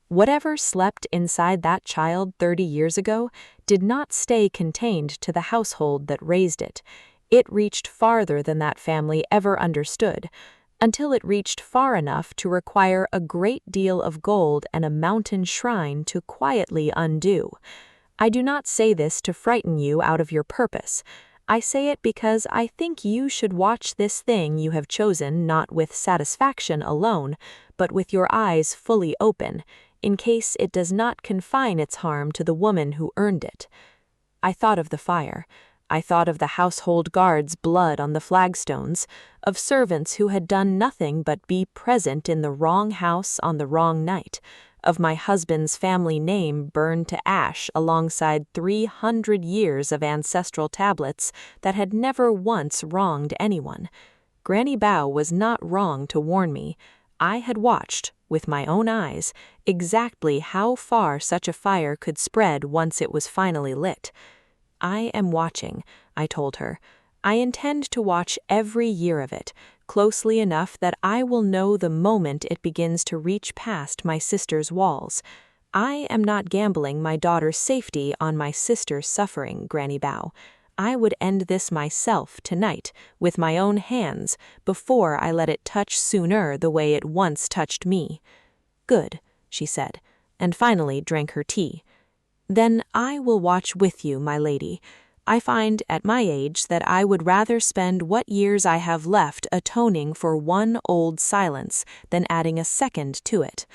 Whatever slept inside that child 30 years ago did not stay contained to the household that raised it. It reached farther than that family ever understood, until it reached far enough to require a great deal of gold and a mountain shrine to quietly undo. I do not say this to frighten you out of your purpose. I say it because I think you should watch this thing you have chosen not with satisfaction alone, but with your eyes fully open, in case it does not confine its harm to the woman who earned it." I thought of the fire. I thought of the household guards' blood on the flagstones, of servants who had done nothing but be present in the wrong house on the wrong night, of my husband's family name burned to ash alongside 300 years of ancestral tablets that had never once wronged anyone. Granny Bao was not wrong to warn me. I had watched, with my own eyes, exactly how far such a fire could spread once it was finally lit. "I am watching," I told her. "I intend to watch every year of it, closely enough that I will know the moment it begins to reach past my sister's walls. I am not gambling my daughter's safety on my sister's suffering, Granny Bao. I would end this myself tonight, with my own hands, before I let it touch sooner the way it once touched me." "Good," she said, and finally drank her tea. "Then I will watch with you, my lady. I find at my age that I would rather spend what years I have left atoning for one old silence than adding a second to it."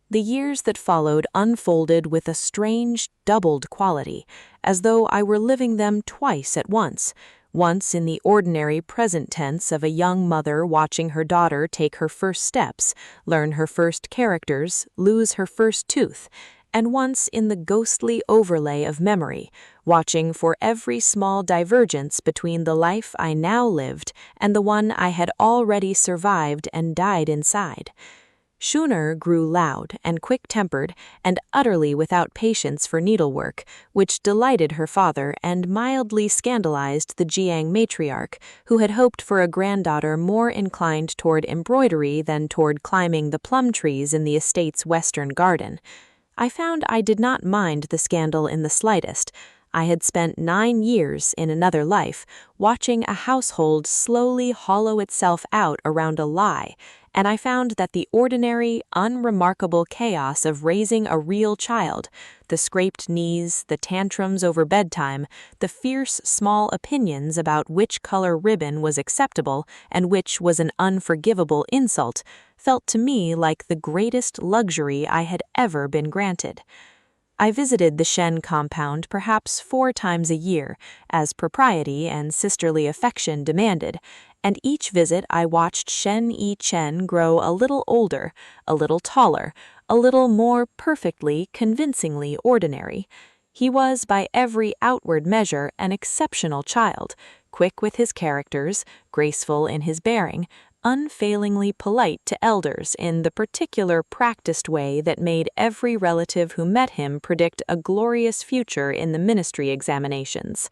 The years that followed unfolded with a strange, doubled quality, as though I were living them twice at once in the ordinary present tense of a young mother watching her daughter take her first steps, learn her first characters, lose her first tooth, and once in the ghostly overlay of memory, watching for every small divergence between the life I now lived and the one I had already survived and died inside. Schooner grew loud and quick-tempered and utterly without patience for needlework, which delighted her father and mildly scandalized the Jiang matriarch, who had hoped for a granddaughter more inclined toward embroidery than toward climbing the plum trees in the estate's western garden. I found I did not mind the scandal in the slightest. I had spent 9 years in another life watching a household slowly hollow itself out around a lie, and I found that the ordinary, unremarkable chaos of raising a real child, the scraped knees, the tantrums over bedtime, the fierce small opinions about which color ribbon was acceptable and which was an unforgivable insult, felt to me like the greatest luxury I had ever been granted. I visited the Shen compound perhaps 4 times a year, as propriety and sisterly affection demanded, and each visit I watched Shen Yi Chen grow a little older, a little taller, a little more perfectly, convincingly ordinary. He was by every outward measure an exceptional child, quick with his characters, graceful in his bearing, unfailingly polite to elders in the particular practiced way that made every relative who met him predict a glorious future in the ministry examinations.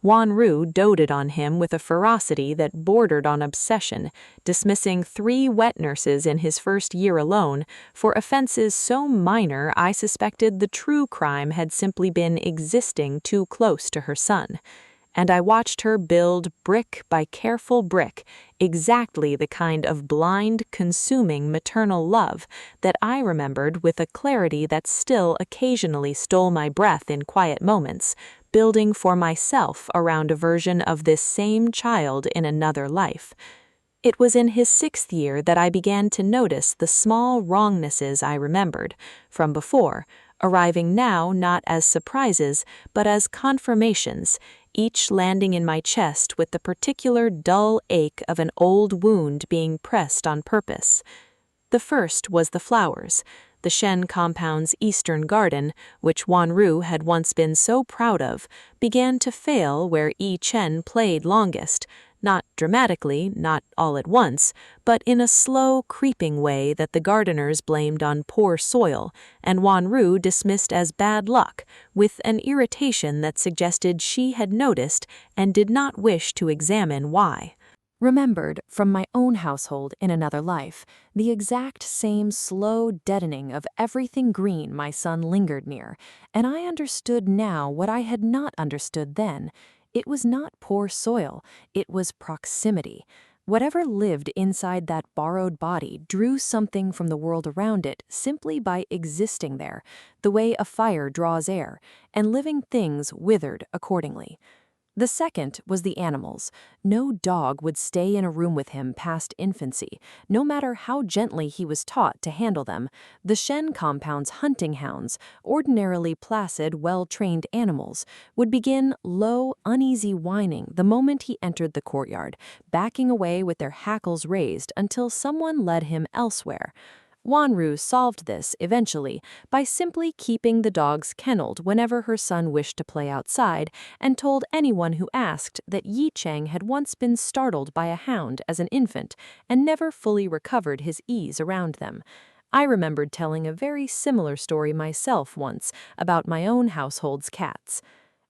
Wanru doted on him with a ferocity that bordered on obsession, dismissing 3 wet nurses in his first year alone for offenses so minor I suspected the true crime had simply been existing too close to her son. And I watched her build brick by careful brick exactly the kind of blind, consuming maternal love that I remembered with a clarity that still occasionally stole my breath in quiet moments, building for myself around a version of this same child in another life. It was in his 6th year that I began to notice the small wrongnesses I remembered from before, arriving now not as surprises but as confirmations, each landing in my chest with the particular dull ache of an old wound being pressed on purpose. The first was the flowers. The Shen compound's eastern garden, which Wanru had once been so proud of, began to fail where Yi Chen played longest, not dramatically, not all at once, but in a slow, creeping way that the gardeners blamed on poor soil, and Wanru dismissed as bad luck, with an irritation that suggested she had noticed and did not wish to examine why. Remembered from my own household in another life, the exact same slow deadening of everything green my son lingered near, and I understood now what I had not understood then. It was not poor soil, it was proximity. Whatever lived inside that borrowed body drew something from the world around it simply by existing there, the way a fire draws air, and living things withered accordingly. The second was the animals. No dog would stay in a room with him past infancy, no matter how gently he was taught to handle them. The Shen compound's hunting hounds, ordinarily placid, well-trained animals, would begin low, uneasy whining the moment he entered the courtyard, backing away with their hackles raised until someone led him elsewhere. Wanru solved this, eventually, by simply keeping the dogs kenneled whenever her son wished to play outside, and told anyone who asked that Yi Cheng had once been startled by a hound as an infant and never fully recovered his ease around them. I remembered telling a very similar story myself once about my own household's cats.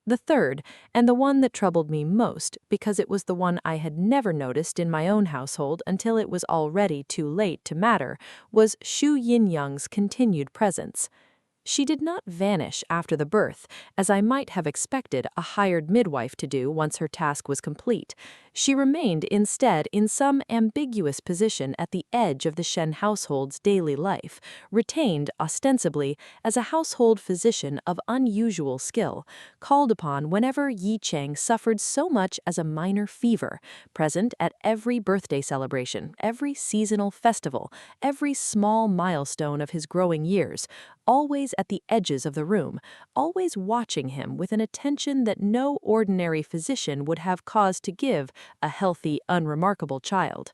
The third, and the one that troubled me most because it was the one I had never noticed in my own household until it was already too late to matter, was Xu Yin-young's continued presence. She did not vanish after the birth, as I might have expected a hired midwife to do once her task was complete. She remained instead in some ambiguous position at the edge of the Shen household's daily life, retained ostensibly as a household physician of unusual skill, called upon whenever Yi Cheng suffered so much as a minor fever, present at every birthday celebration, every seasonal festival, every small milestone of his growing years, always at the edges of the room, always watching him with an attention that no ordinary physician would have cause to give a healthy, unremarkable child.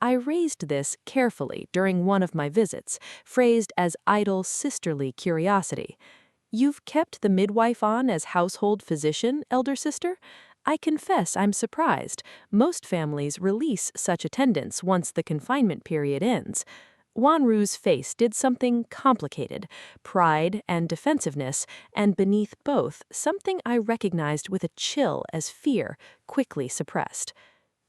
I raised this carefully during one of my visits, phrased as idle sisterly curiosity. "You've kept the midwife on as household physician, elder sister? I confess I'm surprised. Most families release such attendants once the confinement period ends." Wanru's face did something complicated, pride and defensiveness, and beneath both, something I recognized with a chill as fear, quickly suppressed.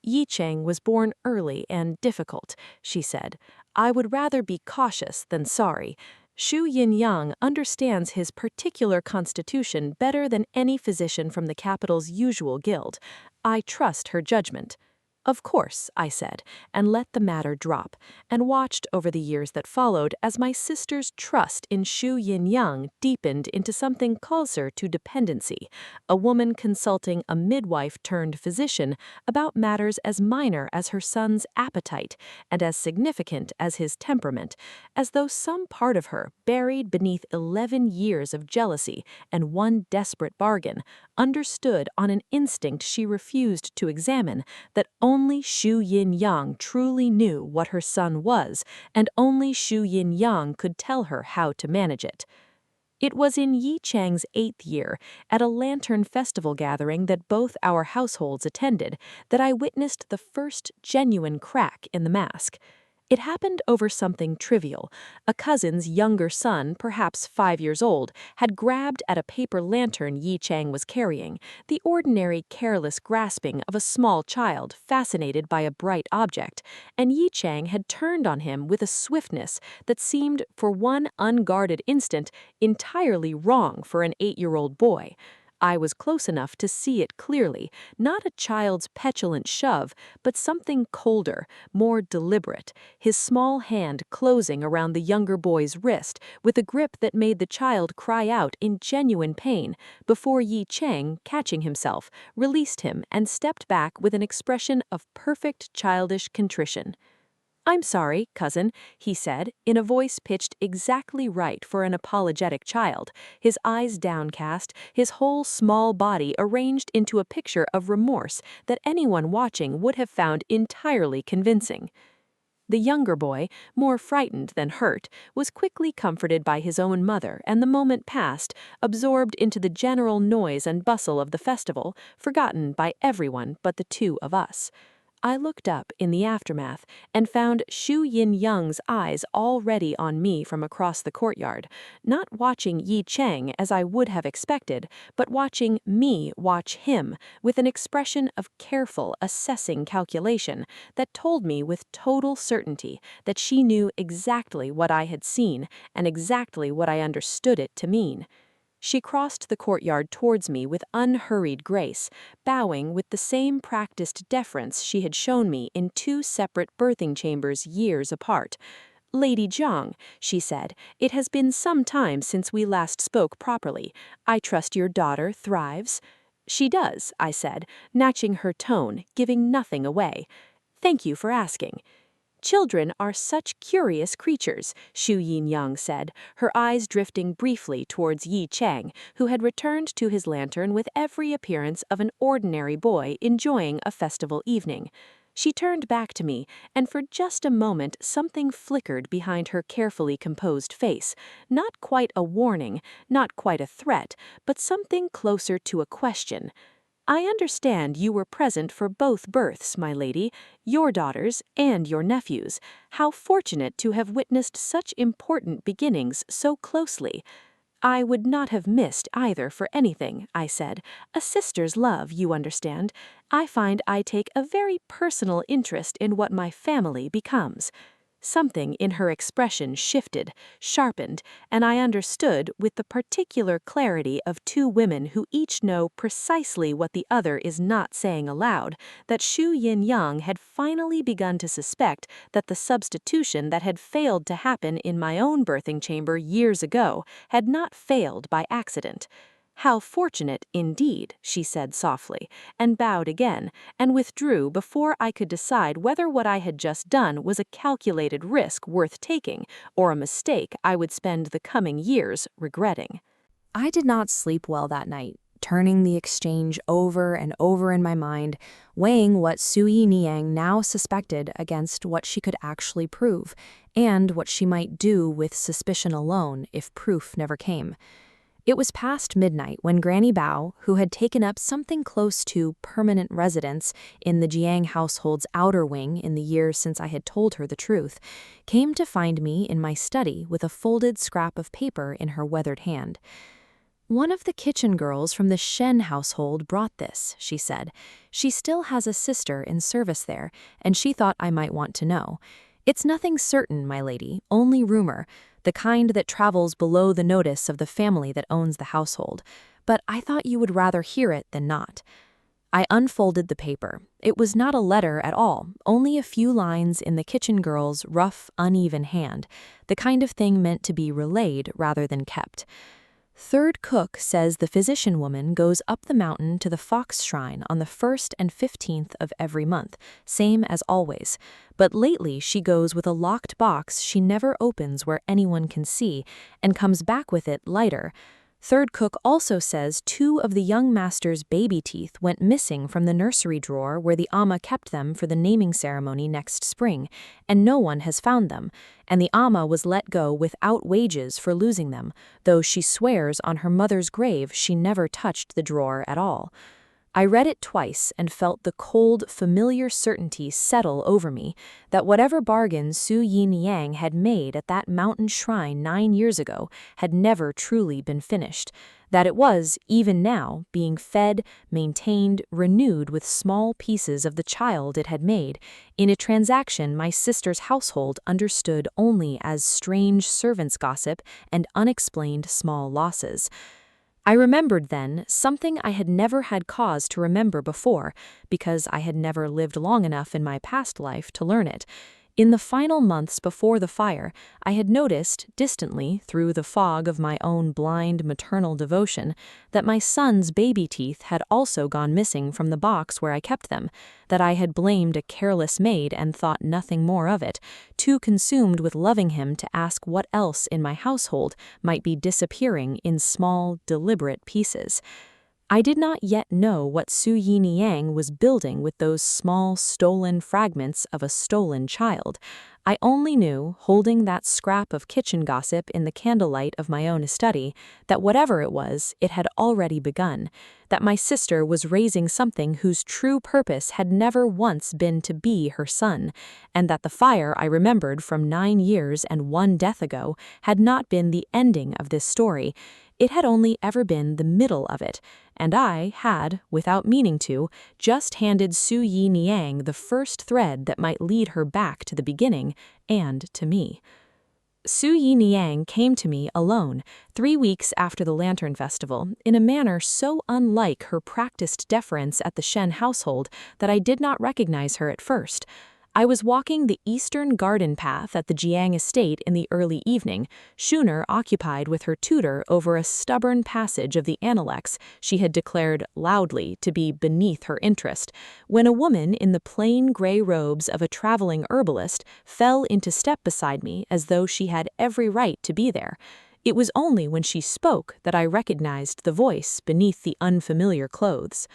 "Yi Cheng was born early and difficult," she said. "I would rather be cautious than sorry. Xu Yin-yang understands his particular constitution better than any physician from the capital's usual guild. I trust her judgment." "Of course," I said, and let the matter drop, and watched over the years that followed as my sister's trust in Xu Yin-yang deepened into something closer to dependency, a woman consulting a midwife-turned-physician about matters as minor as her son's appetite and as significant as his temperament, as though some part of her, buried beneath 11 years of jealousy and one desperate bargain, understood on an instinct she refused to examine that only Xu Yin-yang truly knew what her son was, and only Xu Yin-yang could tell her how to manage it. It was in Yi Chang's 8th year, at a lantern festival gathering that both our households attended, that I witnessed the first genuine crack in the mask. It happened over something trivial. A cousin's younger son, perhaps 5 years old, had grabbed at a paper lantern Yi Chang was carrying, the ordinary careless grasping of a small child fascinated by a bright object, and Yi Chang had turned on him with a swiftness that seemed, for one unguarded instant, entirely wrong for an 8-year-old boy. I was close enough to see it clearly, not a child's petulant shove, but something colder, more deliberate, his small hand closing around the younger boy's wrist with a grip that made the child cry out in genuine pain, before Yi Cheng, catching himself, released him and stepped back with an expression of perfect childish contrition. "I'm sorry, cousin," he said, in a voice pitched exactly right for an apologetic child, his eyes downcast, his whole small body arranged into a picture of remorse that anyone watching would have found entirely convincing. The younger boy, more frightened than hurt, was quickly comforted by his own mother, and the moment passed, absorbed into the general noise and bustle of the festival, forgotten by everyone but the two of us. I looked up in the aftermath and found Xu Yin-yang's eyes already on me from across the courtyard, not watching Yi Cheng as I would have expected, but watching me watch him with an expression of careful, assessing calculation that told me with total certainty that she knew exactly what I had seen and exactly what I understood it to mean. She crossed the courtyard towards me with unhurried grace, bowing with the same practiced deference she had shown me in 2 separate birthing chambers years apart. "Lady Zhang," she said, "it has been some time since we last spoke properly. I trust your daughter thrives." "She does," I said, matching her tone, giving nothing away. "Thank you for asking." "Children are such curious creatures," Xu Yin-yang said, her eyes drifting briefly towards Yi Cheng, who had returned to his lantern with every appearance of an ordinary boy enjoying a festival evening. She turned back to me, and for just a moment something flickered behind her carefully composed face, not quite a warning, not quite a threat, but something closer to a question. "I understand you were present for both births, my lady, your daughters and your nephews. How fortunate to have witnessed such important beginnings so closely." "I would not have missed either for anything," I said. "A sister's love, you understand. I find I take a very personal interest in what my family becomes." Something in her expression shifted, sharpened, and I understood with the particular clarity of two women who each know precisely what the other is not saying aloud, that Xu Yin-yang had finally begun to suspect that the substitution that had failed to happen in my own birthing chamber years ago had not failed by accident. "How fortunate, indeed," she said softly, and bowed again, and withdrew before I could decide whether what I had just done was a calculated risk worth taking or a mistake I would spend the coming years regretting. I did not sleep well that night, turning the exchange over and over in my mind, weighing what Sui Niang now suspected against what she could actually prove, and what she might do with suspicion alone if proof never came. It was past midnight when Granny Bao, who had taken up something close to permanent residence in the Jiang household's outer wing in the years since I had told her the truth, came to find me in my study with a folded scrap of paper in her weathered hand. "One of the kitchen girls from the Shen household brought this," she said. "She still has a sister in service there, and she thought I might want to know. It's nothing certain, my lady, only rumor, the kind that travels below the notice of the family that owns the household, but I thought you would rather hear it than not." I unfolded the paper. It was not a letter at all, only a few lines in the kitchen girl's rough, uneven hand, the kind of thing meant to be relayed rather than kept. "Third cook says the physician woman goes up the mountain to the Fox Shrine on the 1st and 15th of every month, same as always. But lately she goes with a locked box she never opens where anyone can see, and comes back with it lighter. Third cook also says 2 of the young master's baby teeth went missing from the nursery drawer where the ama kept them for the naming ceremony next spring, and no one has found them, and the ama was let go without wages for losing them, though she swears on her mother's grave she never touched the drawer at all." I read it twice and felt the cold, familiar certainty settle over me that whatever bargain Su Yin Yang had made at that mountain shrine 9 years ago had never truly been finished, that it was, even now, being fed, maintained, renewed with small pieces of the child it had made, in a transaction my sister's household understood only as strange servants' gossip and unexplained small losses. I remembered then something I had never had cause to remember before, because I had never lived long enough in my past life to learn it. In the final months before the fire, I had noticed, distantly through the fog of my own blind maternal devotion, that my son's baby teeth had also gone missing from the box where I kept them, that I had blamed a careless maid and thought nothing more of it, too consumed with loving him to ask what else in my household might be disappearing in small, deliberate pieces. I did not yet know what Su Yin Yang was building with those small, stolen fragments of a stolen child. I only knew, holding that scrap of kitchen gossip in the candlelight of my own study, that whatever it was, it had already begun, that my sister was raising something whose true purpose had never once been to be her son, and that the fire I remembered from 9 years and 1 death ago had not been the ending of this story. It had only ever been the middle of it, and I had, without meaning to, just handed Su Yin Yang the first thread that might lead her back to the beginning and to me. Su Yin Yang came to me alone, 3 weeks after the Lantern Festival, in a manner so unlike her practiced deference at the Shen household that I did not recognize her at first. I was walking the eastern garden path at the Jiang estate in the early evening, Shuner occupied with her tutor over a stubborn passage of the Analects she had declared loudly to be beneath her interest, when a woman in the plain gray robes of a traveling herbalist fell into step beside me as though she had every right to be there. It was only when she spoke that I recognized the voice beneath the unfamiliar clothes.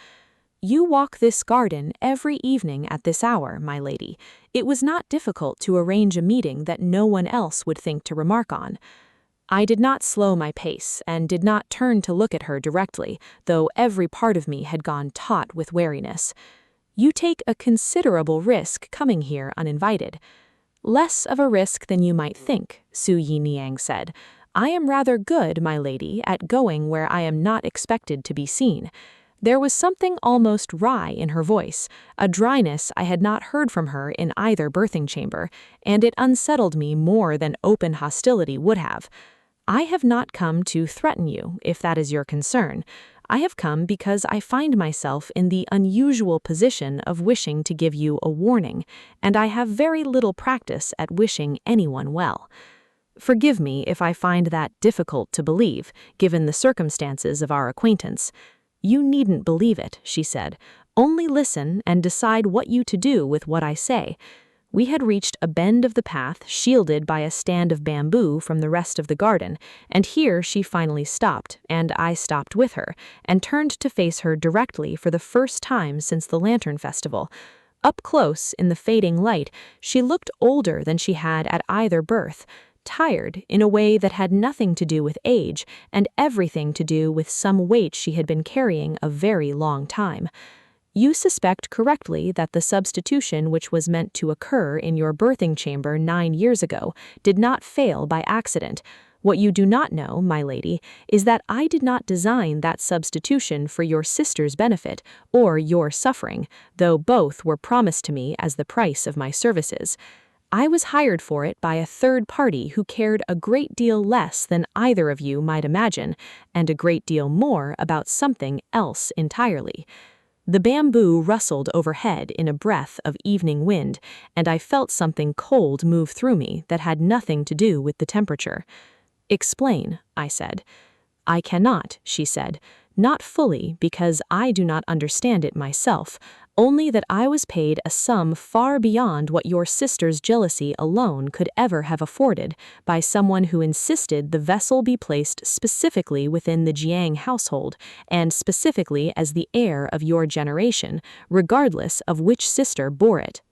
"You walk this garden every evening at this hour, my lady. It was not difficult to arrange a meeting that no one else would think to remark on." I did not slow my pace and did not turn to look at her directly, though every part of me had gone taut with wariness. "You take a considerable risk coming here uninvited." "Less of a risk than you might think," Su Yin Yang said. "I am rather good, my lady, at going where I am not expected to be seen. There was something almost wry in her voice, a dryness I had not heard from her in either birthing chamber, and it unsettled me more than open hostility would have. I have not come to threaten you, if that is your concern. I have come because I find myself in the unusual position of wishing to give you a warning, and I have very little practice at wishing anyone well. Forgive me if I find that difficult to believe, given the circumstances of our acquaintance. You needn't believe it, she said. Only listen and decide what you to do with what I say. We had reached a bend of the path shielded by a stand of bamboo from the rest of the garden, and here she finally stopped, and I stopped with her, and turned to face her directly for the first time since the Lantern Festival. Up close, in the fading light, she looked older than she had at either birth, tired in a way that had nothing to do with age and everything to do with some weight she had been carrying a very long time. You suspect correctly that the substitution which was meant to occur in your birthing chamber 9 years ago did not fail by accident. What you do not know, my lady, is that I did not design that substitution for your sister's benefit or your suffering, though both were promised to me as the price of my services. I was hired for it by a third party who cared a great deal less than either of you might imagine, and a great deal more about something else entirely. The bamboo rustled overhead in a breath of evening wind, and I felt something cold move through me that had nothing to do with the temperature. Explain, I said. I cannot, she said, not fully because I do not understand it myself, only that I was paid a sum far beyond what your sister's jealousy alone could ever have afforded by someone who insisted the vessel be placed specifically within the Jiang household and specifically as the heir of your generation, regardless of which sister bore it.